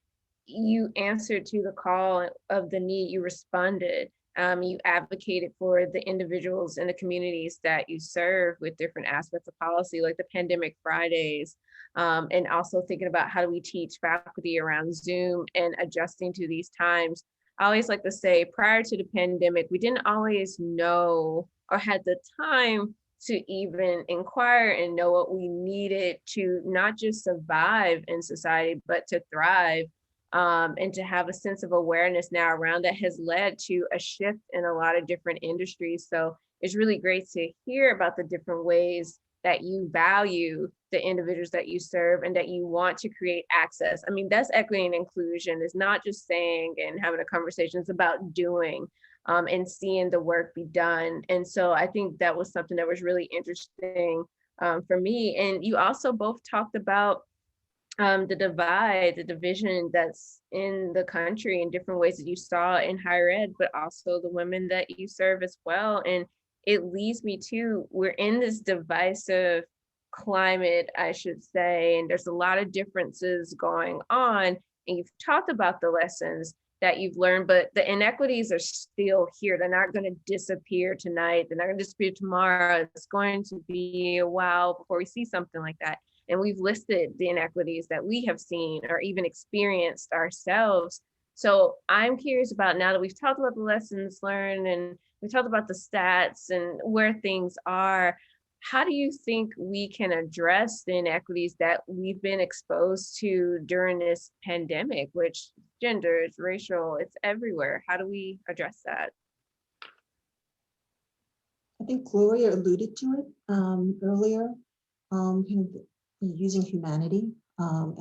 you answered to the call of the need, you responded. You advocated for the individuals in the communities that you serve with different aspects of policy, like the Pandemic Fridays, and also thinking about how do we teach faculty around Zoom and adjusting to these times. I always like to say, prior to the pandemic, we didn't always know or had the time to even inquire and know what we needed to not just survive in society, but to thrive, and to have a sense of awareness now around that has led to a shift in a lot of different industries. So it's really great to hear about the different ways that you value the individuals that you serve and that you want to create access. I mean, that's equity and inclusion. It's not just saying and having a conversation, it's about doing, and seeing the work be done. And so I think that was something that was really interesting for me. And you also both talked about the divide, the division that's in the country in different ways that you saw in higher ed, but also the women that you serve as well. And it leads me to, we're in this divisive climate, I should say, and there's a lot of differences going on. And you've talked about the lessons that you've learned, but the inequities are still here. They're not going to disappear tonight. They're not going to disappear tomorrow. It's going to be a while before we see something like that. And we've listed the inequities that we have seen or even experienced ourselves. So I'm curious about, now that we've talked about the lessons learned and we talked about the stats and where things are, how do you think we can address the inequities that we've been exposed to during this pandemic, which gender, it's racial, it's everywhere? How do we address that? I think Gloria alluded to it earlier, kind of using humanity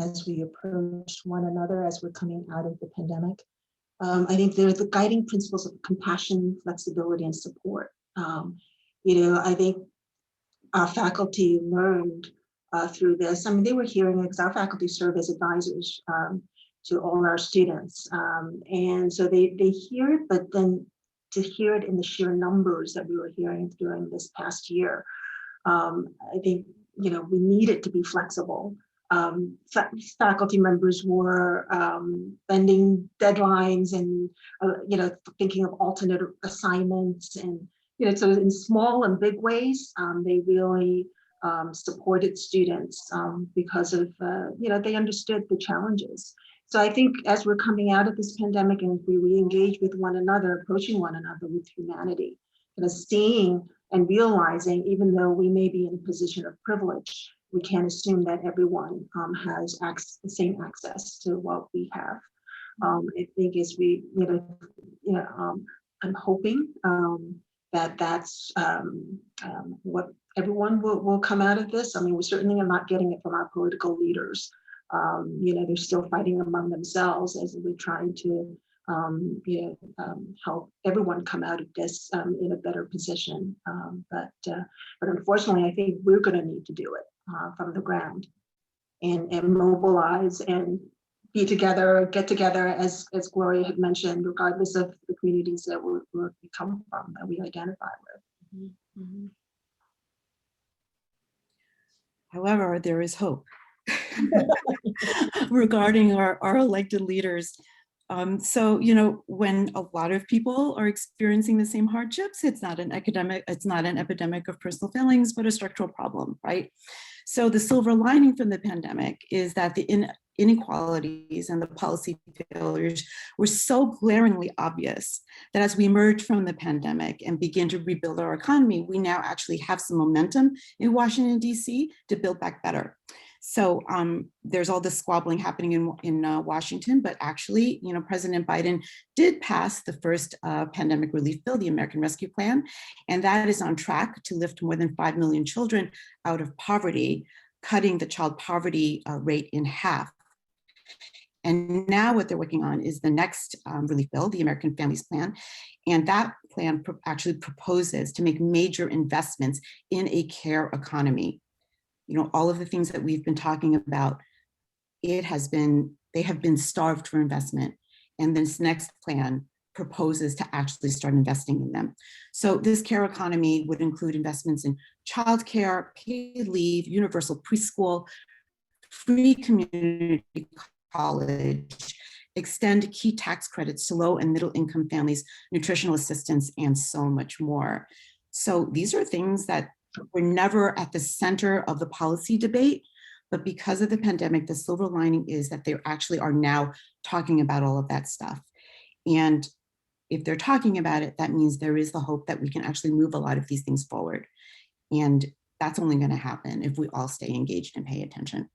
as we approach one another as we're coming out of the pandemic. I think they're the guiding principles of compassion, flexibility, and support. I think our faculty learned through this. I mean, they were hearing it because our faculty serve as advisors to all our students. And so they hear it, but then to hear it in the sheer numbers that we were hearing during this past year, I think, we needed to be flexible. Faculty members were bending deadlines and, thinking of alternate assignments and, so in small and big ways, they really supported students because of, they understood the challenges. So I think as we're coming out of this pandemic and we re-engage with one another, approaching one another with humanity, seeing and realizing, even though we may be in a position of privilege, we can't assume that everyone has the same access to what we have. I think as we, I'm hoping that's what everyone will come out of this. I mean, we certainly are not getting it from our political leaders. They're still fighting among themselves as we're trying to, help everyone come out of this in a better position. But unfortunately, I think we're going to need to do it from the ground and mobilize and be together, get together, as Gloria had mentioned, regardless of the communities that we come from, that we identify with. Mm-hmm. However, there is hope regarding our elected leaders. So, when a lot of people are experiencing the same hardships, it's not an epidemic of personal failings, but a structural problem, right? So the silver lining from the pandemic is that the inequalities and the policy failures were so glaringly obvious that as we emerge from the pandemic and begin to rebuild our economy, we now actually have some momentum in Washington, D.C. to build back better. So there's all this squabbling happening in Washington, but actually, President Biden did pass the first pandemic relief bill, the American Rescue Plan, and that is on track to lift more than 5 million children out of poverty, cutting the child poverty rate in half. And now what they're working on is the next relief bill, the American Families Plan. And that plan actually proposes to make major investments in a care economy. All of the things that we've been talking about, they have been starved for investment. And this next plan proposes to actually start investing in them. So this care economy would include investments in childcare, paid leave, universal preschool, free community college, extend key tax credits to low and middle income families, nutritional assistance, and so much more. So these are things that were never at the center of the policy debate, but because of the pandemic, the silver lining is that they actually are now talking about all of that stuff. And if they're talking about it, that means there is the hope that we can actually move a lot of these things forward. And that's only going to happen if we all stay engaged and pay attention.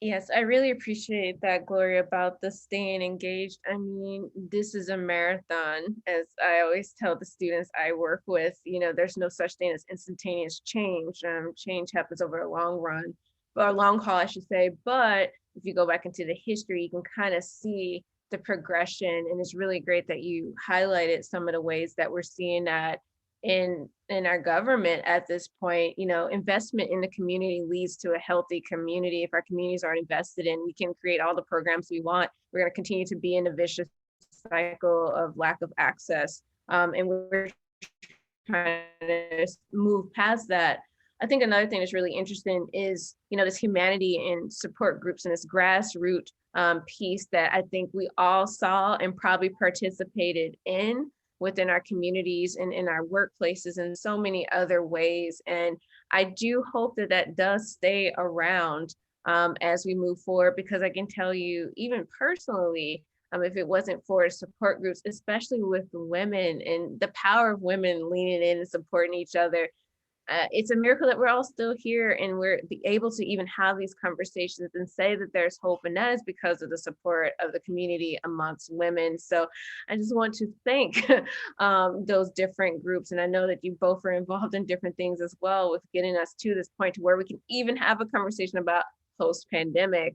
Yes, I really appreciate that, Gloria, about the staying engaged. I mean, this is a marathon, as I always tell the students I work with. You know, there's no such thing as instantaneous change. Change happens over a long run, or a long haul, I should say. But if you go back into the history, you can kind of see the progression. And it's really great that you highlighted some of the ways that we're seeing that in our government at this point. You know, investment in the community leads to a healthy community. If our communities aren't invested in, we can create all the programs we want. We're going to continue to be in a vicious cycle of lack of access. And we're trying to move past that. I think another thing that's really interesting is, you know, this humanity and support groups and this grassroots piece that I think we all saw and probably participated in within our communities and in our workplaces and so many other ways. And I do hope that that does stay around as we move forward, because I can tell you, even personally, if it wasn't for support groups, especially with women and the power of women leaning in and supporting each other, it's a miracle that we're all still here and we're able to even have these conversations and say that there's hope. And that is because of the support of the community amongst women. So I just want to thank those different groups. And I know that you both are involved in different things as well with getting us to this point to where we can even have a conversation about post-pandemic,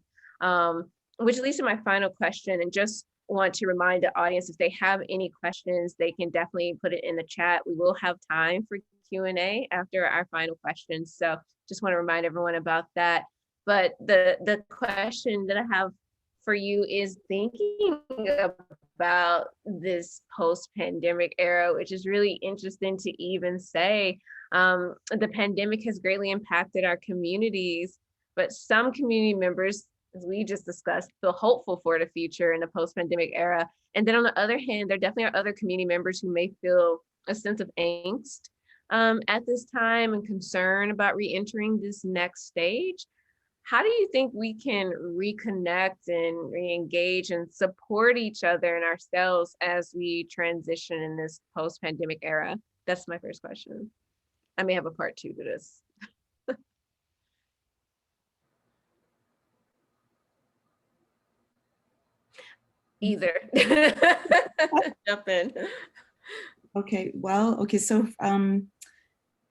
which leads to my final question. And just want to remind the audience, if they have any questions, they can definitely put it in the chat. We will have time for Q&A after our final questions. So just want to remind everyone about that. But the question that I have for you is thinking about this post-pandemic era, which is really interesting to even say. The pandemic has greatly impacted our communities, but some community members, as we just discussed, feel hopeful for the future in the post-pandemic era. And then on the other hand, there definitely are other community members who may feel a sense of angst at this time and concern about re-entering this next stage. How do you think we can reconnect and re-engage and support each other and ourselves as we transition in this post-pandemic era? That's my first question. I may have a part two to this. Either. Jump in. Okay, well, okay, so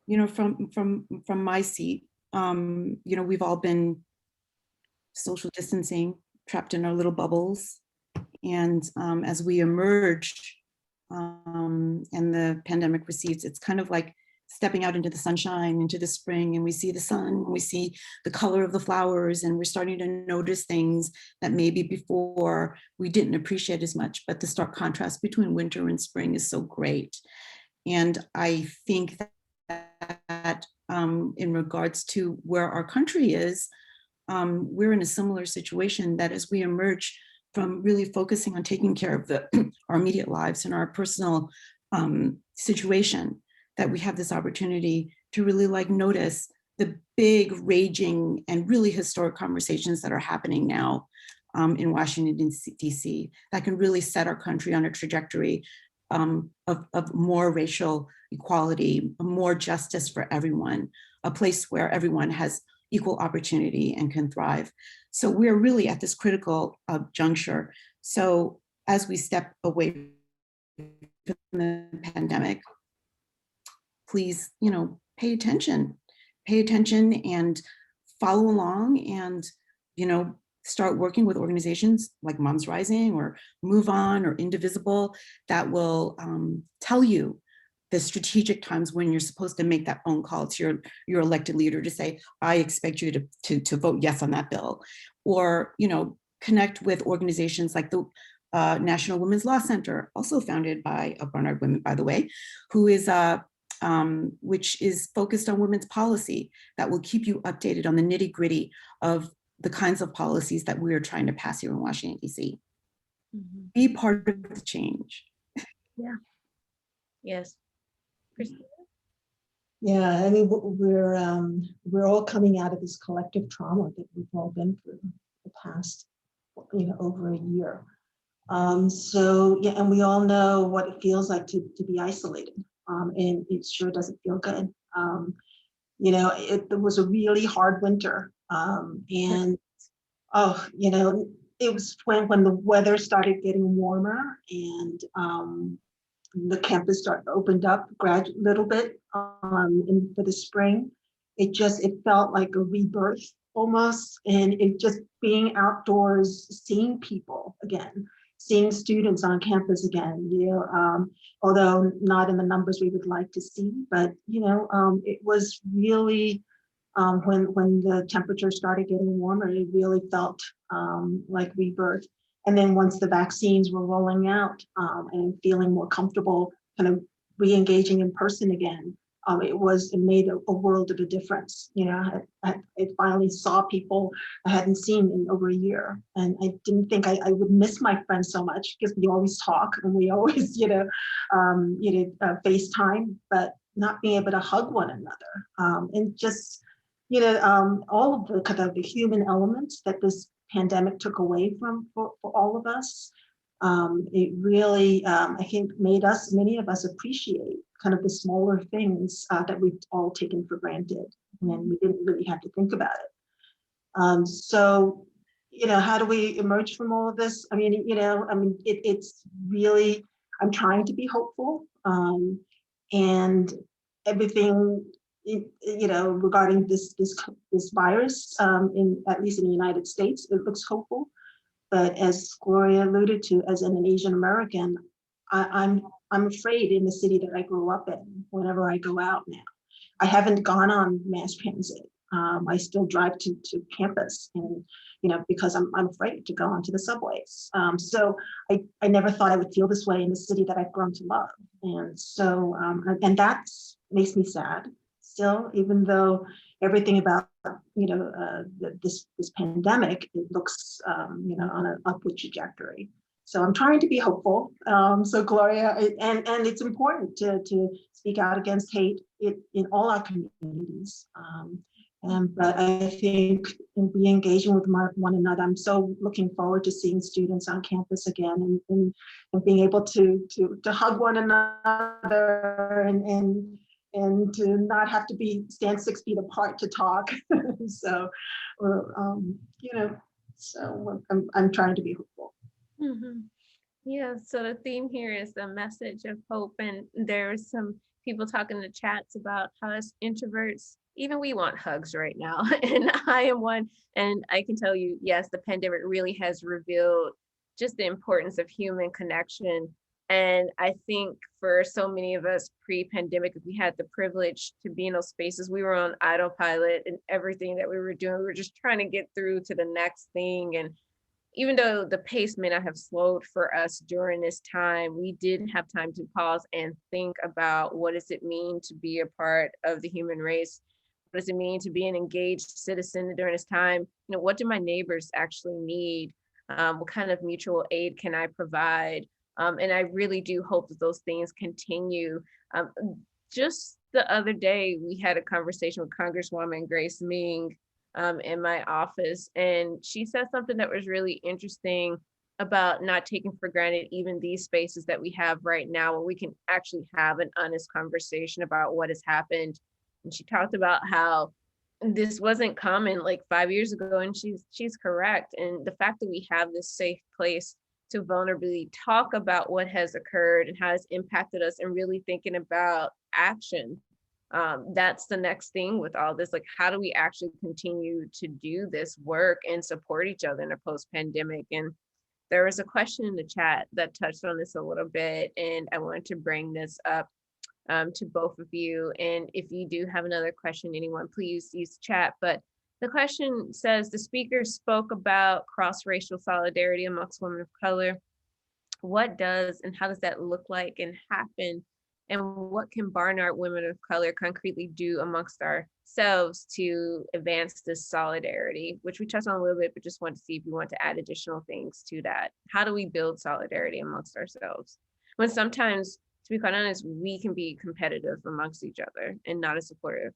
you know, from my seat, you know, we've all been social distancing, trapped in our little bubbles, and as we emerge and the pandemic recedes, it's kind of like stepping out into the sunshine, into the spring, and we see the sun, we see the color of the flowers, and we're starting to notice things that maybe before we didn't appreciate as much, but the stark contrast between winter and spring is so great. And I think that in regards to where our country is, we're in a similar situation, that as we emerge from really focusing on taking care of our immediate lives and our personal situation, that we have this opportunity to really like notice the big, raging, and really historic conversations that are happening now in Washington, DC, that can really set our country on a trajectory of more racial equality, more justice for everyone, a place where everyone has equal opportunity and can thrive. So we're really at this critical juncture. So as we step away from the pandemic, please, you know, pay attention and follow along, and, you know, start working with organizations like MomsRising or Move On or Indivisible that will tell you the strategic times when you're supposed to make that phone call to your elected leader to say, I expect you to vote yes on that bill. Or, you know, connect with organizations like the National Women's Law Center, also founded by Barnard women, by the way, who is which is focused on women's policy, that will keep you updated on the nitty-gritty of the kinds of policies that we are trying to pass here in Washington, D.C. Mm-hmm. Be part of the change. Yeah. Yes. Christina? Yeah, I mean, we're all coming out of this collective trauma that we've all been through the past, you know, over a year. So yeah, and we all know what it feels like to be isolated, and it sure doesn't feel good. It was a really hard winter, and oh, it was when the weather started getting warmer and the campus opened up little bit for the spring. It felt like a rebirth almost, and it just being outdoors, seeing people again, seeing students on campus again. Although not in the numbers we would like to see, but it was really when the temperature started getting warmer, it really felt like rebirth. And then once the vaccines were rolling out and feeling more comfortable, kind of re-engaging in person again, it made a world of a difference. I finally saw people I hadn't seen in over a year, and I didn't think I would miss my friends so much because we always talk and we always FaceTime, but not being able to hug one another and just all of the kind of the human elements that this pandemic took away for all of us. It really, I think, made many of us appreciate kind of the smaller things that we've all taken for granted when we didn't really have to think about it. So, how do we emerge from all of this? It's really, I'm trying to be hopeful, and everything regarding this virus, at least in the United States, it looks hopeful. But as Gloria alluded to, as an Asian American, I'm afraid in the city that I grew up in. Whenever I go out now, I haven't gone on mass transit. I still drive to campus, and because I'm afraid to go onto the subways. So I never thought I would feel this way in the city that I've grown to love, and so and that makes me sad still, even though everything about this pandemic, it looks on an upward trajectory. So I'm trying to be hopeful. So Gloria, and it's important to speak out against hate in all our communities. But I think in engaging with one another, I'm so looking forward to seeing students on campus again and being able to hug one another and to not have to stand 6 feet apart to talk. So, so I'm trying to be hopeful. Mm-hmm. Yeah, so the theme here is the message of hope, and there's some people talking in the chats about how as introverts, even we want hugs right now, and I am one, and I can tell you, yes, the pandemic really has revealed just the importance of human connection. And I think for so many of us pre-pandemic, if we had the privilege to be in those spaces, we were on autopilot, and everything that we were doing, we were just trying to get through to the next thing. And even though the pace may not have slowed for us during this time, we did have time to pause and think about what does it mean to be a part of the human race? What does it mean to be an engaged citizen during this time? What do my neighbors actually need? What kind of mutual aid can I provide? And I really do hope that those things continue. Just the other day, we had a conversation with Congresswoman Grace Ming in my office, and she said something that was really interesting about not taking for granted even these spaces that we have right now, where we can actually have an honest conversation about what has happened. And she talked about how this wasn't common like 5 years ago, and she's correct. And the fact that we have this safe place to vulnerably talk about what has occurred and how it's impacted us, and really thinking about action. That's the next thing with all this. Like, how do we actually continue to do this work and support each other in a post-pandemic? And there was a question in the chat that touched on this a little bit, and I wanted to bring this up to both of you. And if you do have another question, anyone, please use the chat. But the question says, the speaker spoke about cross-racial solidarity amongst women of color. What does and how does that look like and happen? And what can Barnard women of color concretely do amongst ourselves to advance this solidarity, which we touched on a little bit, but just want to see if you want to add additional things to that. How do we build solidarity amongst ourselves? When sometimes, to be quite honest, we can be competitive amongst each other and not as supportive.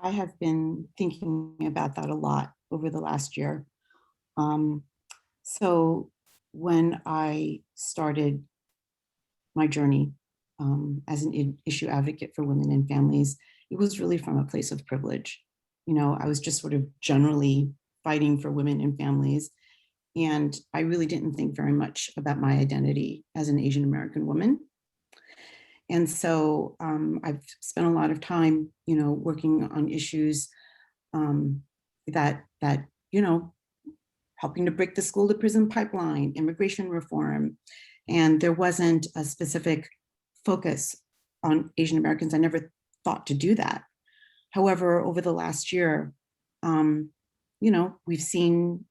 I have been thinking about that a lot over the last year. So when I started my journey as an issue advocate for women and families, it was really from a place of privilege. You know, I was just sort of generally fighting for women and families. And I really didn't think very much about my identity as an Asian American woman. And so I've spent a lot of time, you know, working on issues that, you know, helping to break the school to prison pipeline, immigration reform. And there wasn't a specific focus on Asian Americans. I never thought to do that. However, over the last year, you know, we've seen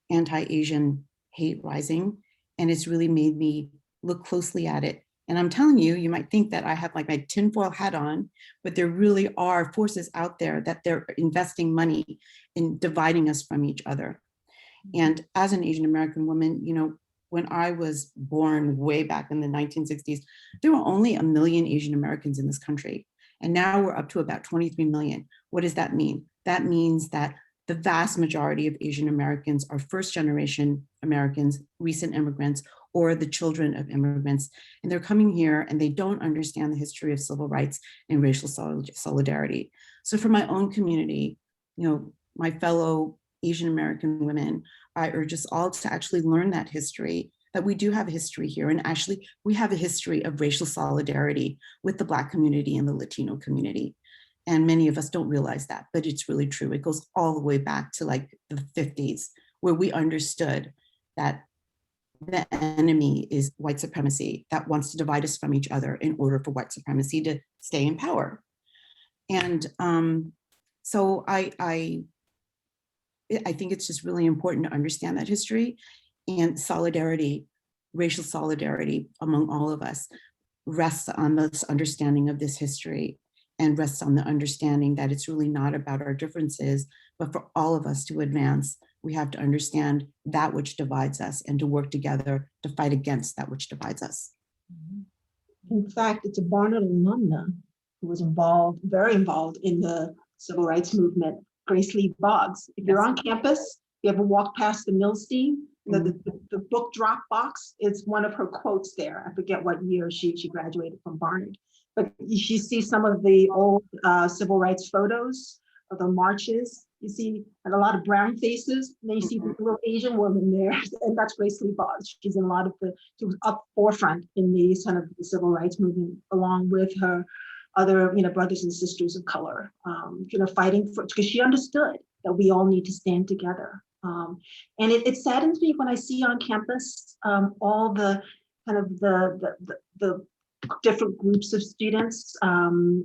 anti-Asian hate rising, and it's really made me look closely at it. And I'm telling you, you might think that I have like my tinfoil hat on, but there really are forces out there that they're investing money in dividing us from each other. And as an Asian American woman, you know, when I was born way back in the 1960s, there were only 1 million Asian Americans in this country. And now we're up to about 23 million. What does that mean? That means that the vast majority of Asian Americans are first generation Americans, recent immigrants, or the children of immigrants. And they're coming here and they don't understand the history of civil rights and racial solidarity. So for my own community, you know, my fellow Asian American women, I urge us all to actually learn that history, that we do have a history here. And actually, we have a history of racial solidarity with the Black community and the Latino community. And many of us don't realize that, but it's really true. It goes all the way back to like the 50s, where we understood that the enemy is white supremacy that wants to divide us from each other in order for white supremacy to stay in power. And so I think it's just really important to understand that history, and solidarity, racial solidarity among all of us rests on this understanding of this history, and rests on the understanding that it's really not about our differences, but for all of us to advance, we have to understand that which divides us and to work together to fight against that which divides us. In fact, it's a Barnard alumna who was involved, very involved in the civil rights movement, Grace Lee Boggs. If you're on campus, you ever walk past the Milstein, the book drop box, it's one of her quotes there. I forget what year she graduated from Barnard. But you see some of the old civil rights photos of the marches. You see and a lot of brown faces, and then you see the little Asian woman there, and that's Grace Lee Boggs. She's in a lot of she was up forefront in the kind of the civil rights movement, along with her other, you know, brothers and sisters of color, you know, fighting for, because she understood that we all need to stand together. And it saddens me when I see on campus all the kind of the different groups of students and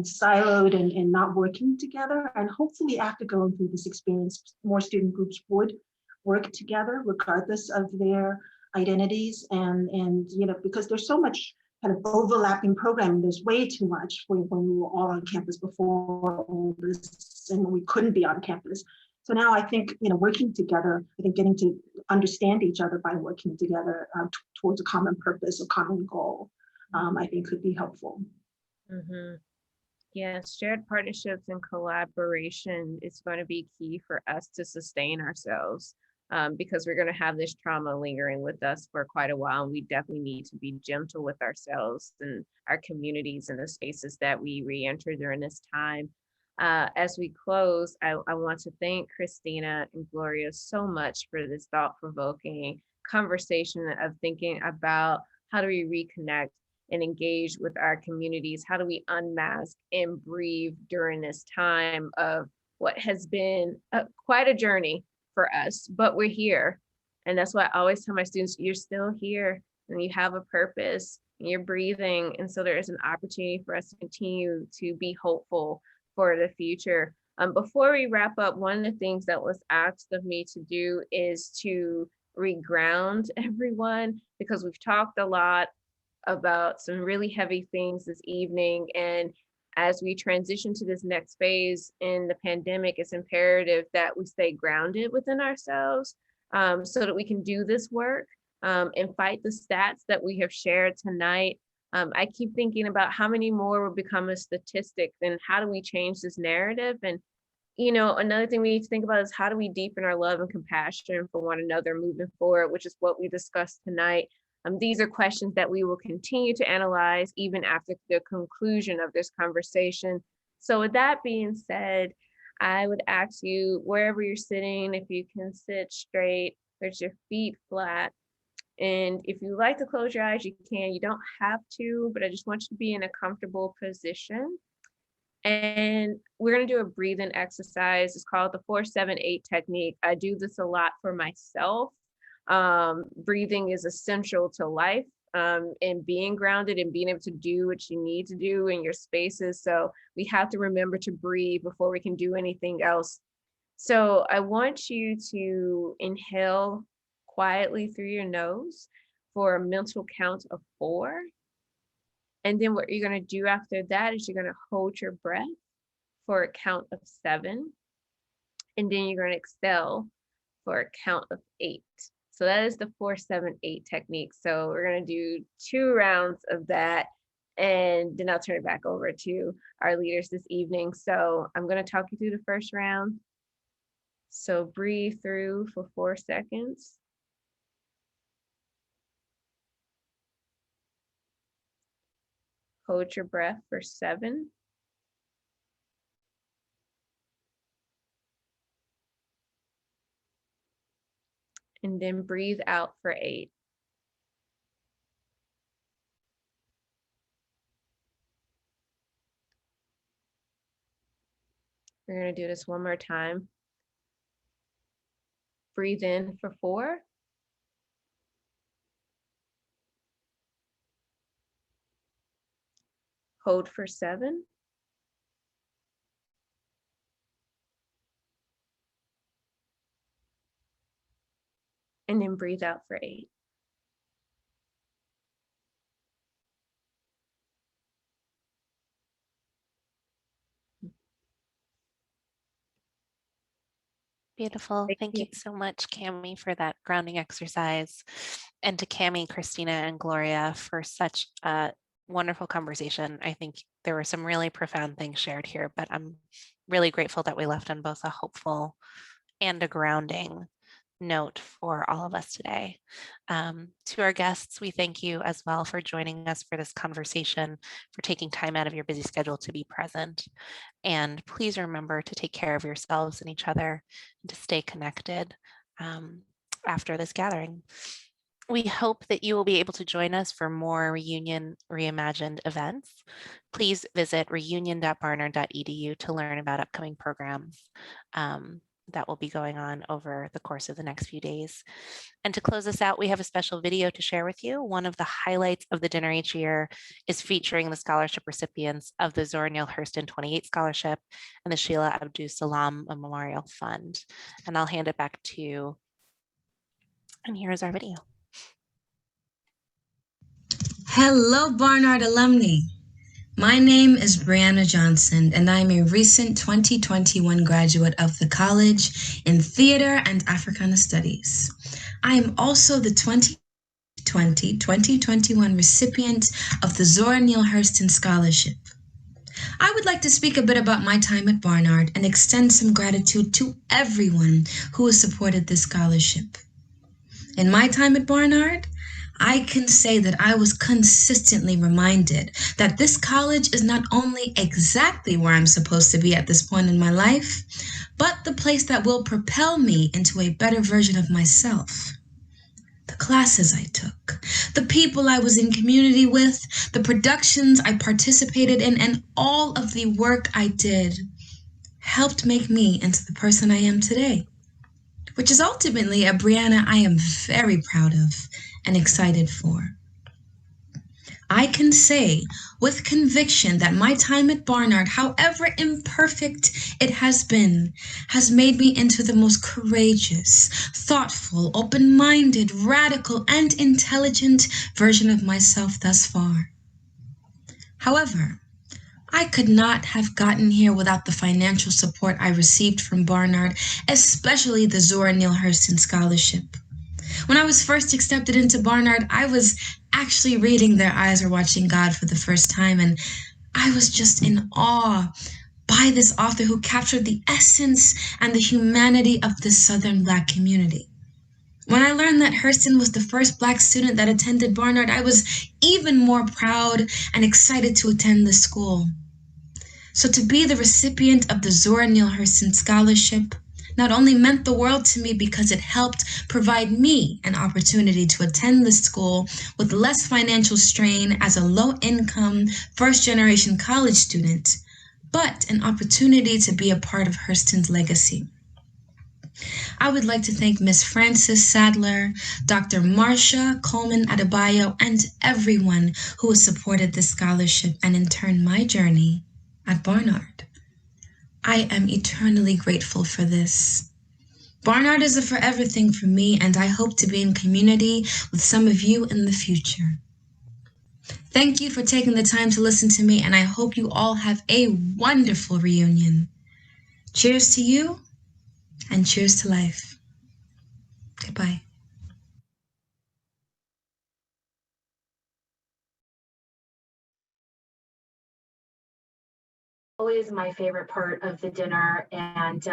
siloed and not working together. And hopefully after going through this experience, more student groups would work together regardless of their identities. And you know, because there's so much kind of overlapping programming, there's way too much when we were all on campus before all this, and when we couldn't be on campus. So now I think, you know, working together, I think getting to understand each other by working together towards a common purpose, a common goal, I think could be helpful. Mm-hmm. Yes, shared partnerships and collaboration is going to be key for us to sustain ourselves, because we're going to have this trauma lingering with us for quite a while. And we definitely need to be gentle with ourselves and our communities and the spaces that we re-enter during this time. As we close, I want to thank Christina and Gloria so much for this thought-provoking conversation of thinking about how do we reconnect and engage with our communities? How do we unmask and breathe during this time of what has been quite a journey for us, but we're here. And that's why I always tell my students, you're still here and you have a purpose and you're breathing. And so there is an opportunity for us to continue to be hopeful for the future. Before we wrap up, one of the things that was asked of me to do is to reground everyone, because we've talked a lot about some really heavy things this evening. And as we transition to this next phase in the pandemic, it's imperative that we stay grounded within ourselves so that we can do this work and fight the stats that we have shared tonight. I keep thinking about how many more will become a statistic, and how do we change this narrative? And, another thing we need to think about is how do we deepen our love and compassion for one another moving forward, which is what we discussed tonight. These are questions that we will continue to analyze even after the conclusion of this conversation. So with that being said, I would ask you, wherever you're sitting, if you can sit straight, put your feet flat. And if you like to close your eyes, you can. You don't have to, but I just want you to be in a comfortable position. And we're going to do a breathing exercise. It's called the 4-7-8 technique. I do this a lot for myself. Breathing is essential to life, and being grounded and being able to do what you need to do in your spaces. So we have to remember to breathe before we can do anything else. So I want you to inhale quietly through your nose for a mental count of 4. And then what you're going to do after that is you're going to hold your breath for a count of 7. And then you're going to exhale for a count of 8. So that is the 4-7-8 technique. So we're going to do 2 rounds of that. And then I'll turn it back over to our leaders this evening. So I'm going to talk you through the first round. So breathe through for 4 seconds. Hold your breath for 7. And then breathe out for 8. We're going to do this one more time. Breathe in for 4. Hold for 7. And then breathe out for 8. Beautiful. Thank you so much, Cammie, for that grounding exercise. And to Cammie, Christina, and Gloria for such a wonderful conversation. I think there were some really profound things shared here, but I'm really grateful that we left on both a hopeful and a grounding note for all of us today. To our guests, we thank you as well for joining us for this conversation, for taking time out of your busy schedule to be present. And please remember to take care of yourselves and each other and to stay connected after this gathering. We hope that you will be able to join us for more Reunion Reimagined events. Please visit reunion.barnard.edu to learn about upcoming programs that will be going on over the course of the next few days. And to close us out, we have a special video to share with you. One of the highlights of the dinner each year is featuring the scholarship recipients of the Zora Neale Hurston 28 Scholarship and the Sheila Abdul Salam Memorial Fund. And I'll hand it back to you. And here's our video. Hello, Barnard alumni. My name is Brianna Johnson, and I'm a recent 2021 graduate of the College in Theater and Africana Studies. I am also the 2020-2021 recipient of the Zora Neale Hurston Scholarship. I would like to speak a bit about my time at Barnard and extend some gratitude to everyone who has supported this scholarship. In my time at Barnard, I can say that I was consistently reminded that this college is not only exactly where I'm supposed to be at this point in my life, but the place that will propel me into a better version of myself. The classes I took, the people I was in community with, the productions I participated in, and all of the work I did helped make me into the person I am today, which is ultimately a Brianna I am very proud of and excited for. I can say with conviction that my time at Barnard, however imperfect it has made me into the most courageous, thoughtful, open-minded, radical, and intelligent version of myself thus far. However, I could not have gotten here without the financial support I received from Barnard, especially the Zora Neale Hurston Scholarship. When I was first accepted into Barnard, I was actually reading Their Eyes Are Watching God for the first time, and I was just in awe by this author who captured the essence and the humanity of the Southern Black community. When I learned that Hurston was the first Black student that attended Barnard, I was even more proud and excited to attend the school. So to be the recipient of the Zora Neale Hurston Scholarship not only meant the world to me because it helped provide me an opportunity to attend the school with less financial strain as a low-income, first-generation college student, but an opportunity to be a part of Hurston's legacy. I would like to thank Ms. Frances Sadler, Dr. Marcia Coleman Adebayo, and everyone who has supported this scholarship and in turn my journey at Barnard. I am eternally grateful for this. Barnard is a forever thing for me, and I hope to be in community with some of you in the future. Thank you for taking the time to listen to me, and I hope you all have a wonderful reunion. Cheers to you, and cheers to life. Goodbye. Always my favorite part of the dinner, and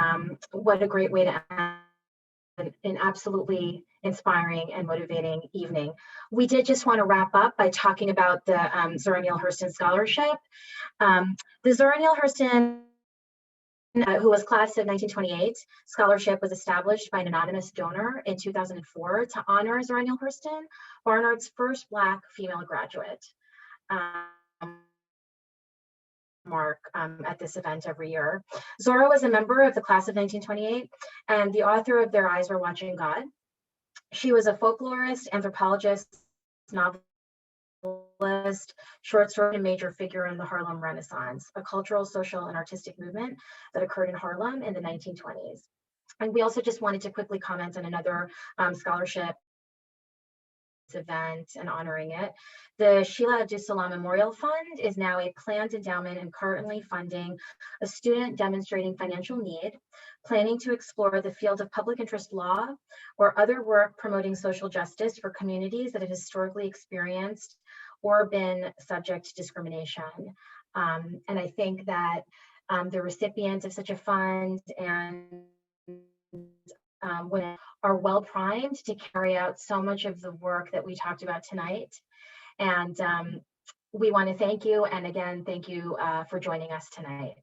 what a great way to end an absolutely inspiring and motivating evening. We did just want to wrap up by talking about the Zora Neale Hurston Scholarship. The Zora Neale Hurston, who was class of 1928, scholarship was established by an anonymous donor in 2004 to honor Zora Neale Hurston, Barnard's first Black female graduate. Mark at this event every year. Zora was a member of the class of 1928 and the author of Their Eyes Were Watching God. She was a folklorist, anthropologist, novelist, short story, and major figure in the Harlem Renaissance, a cultural, social, and artistic movement that occurred in Harlem in the 1920s. And we also just wanted to quickly comment on another scholarship event and honoring it. The Sheila Abdus-Salam Memorial Fund is now a planned endowment and currently funding a student demonstrating financial need, planning to explore the field of public interest law or other work promoting social justice for communities that have historically experienced or been subject to discrimination. And I think that the recipients of such a fund and women are well primed to carry out so much of the work that we talked about tonight. And we want to thank you. And again, thank you for joining us tonight.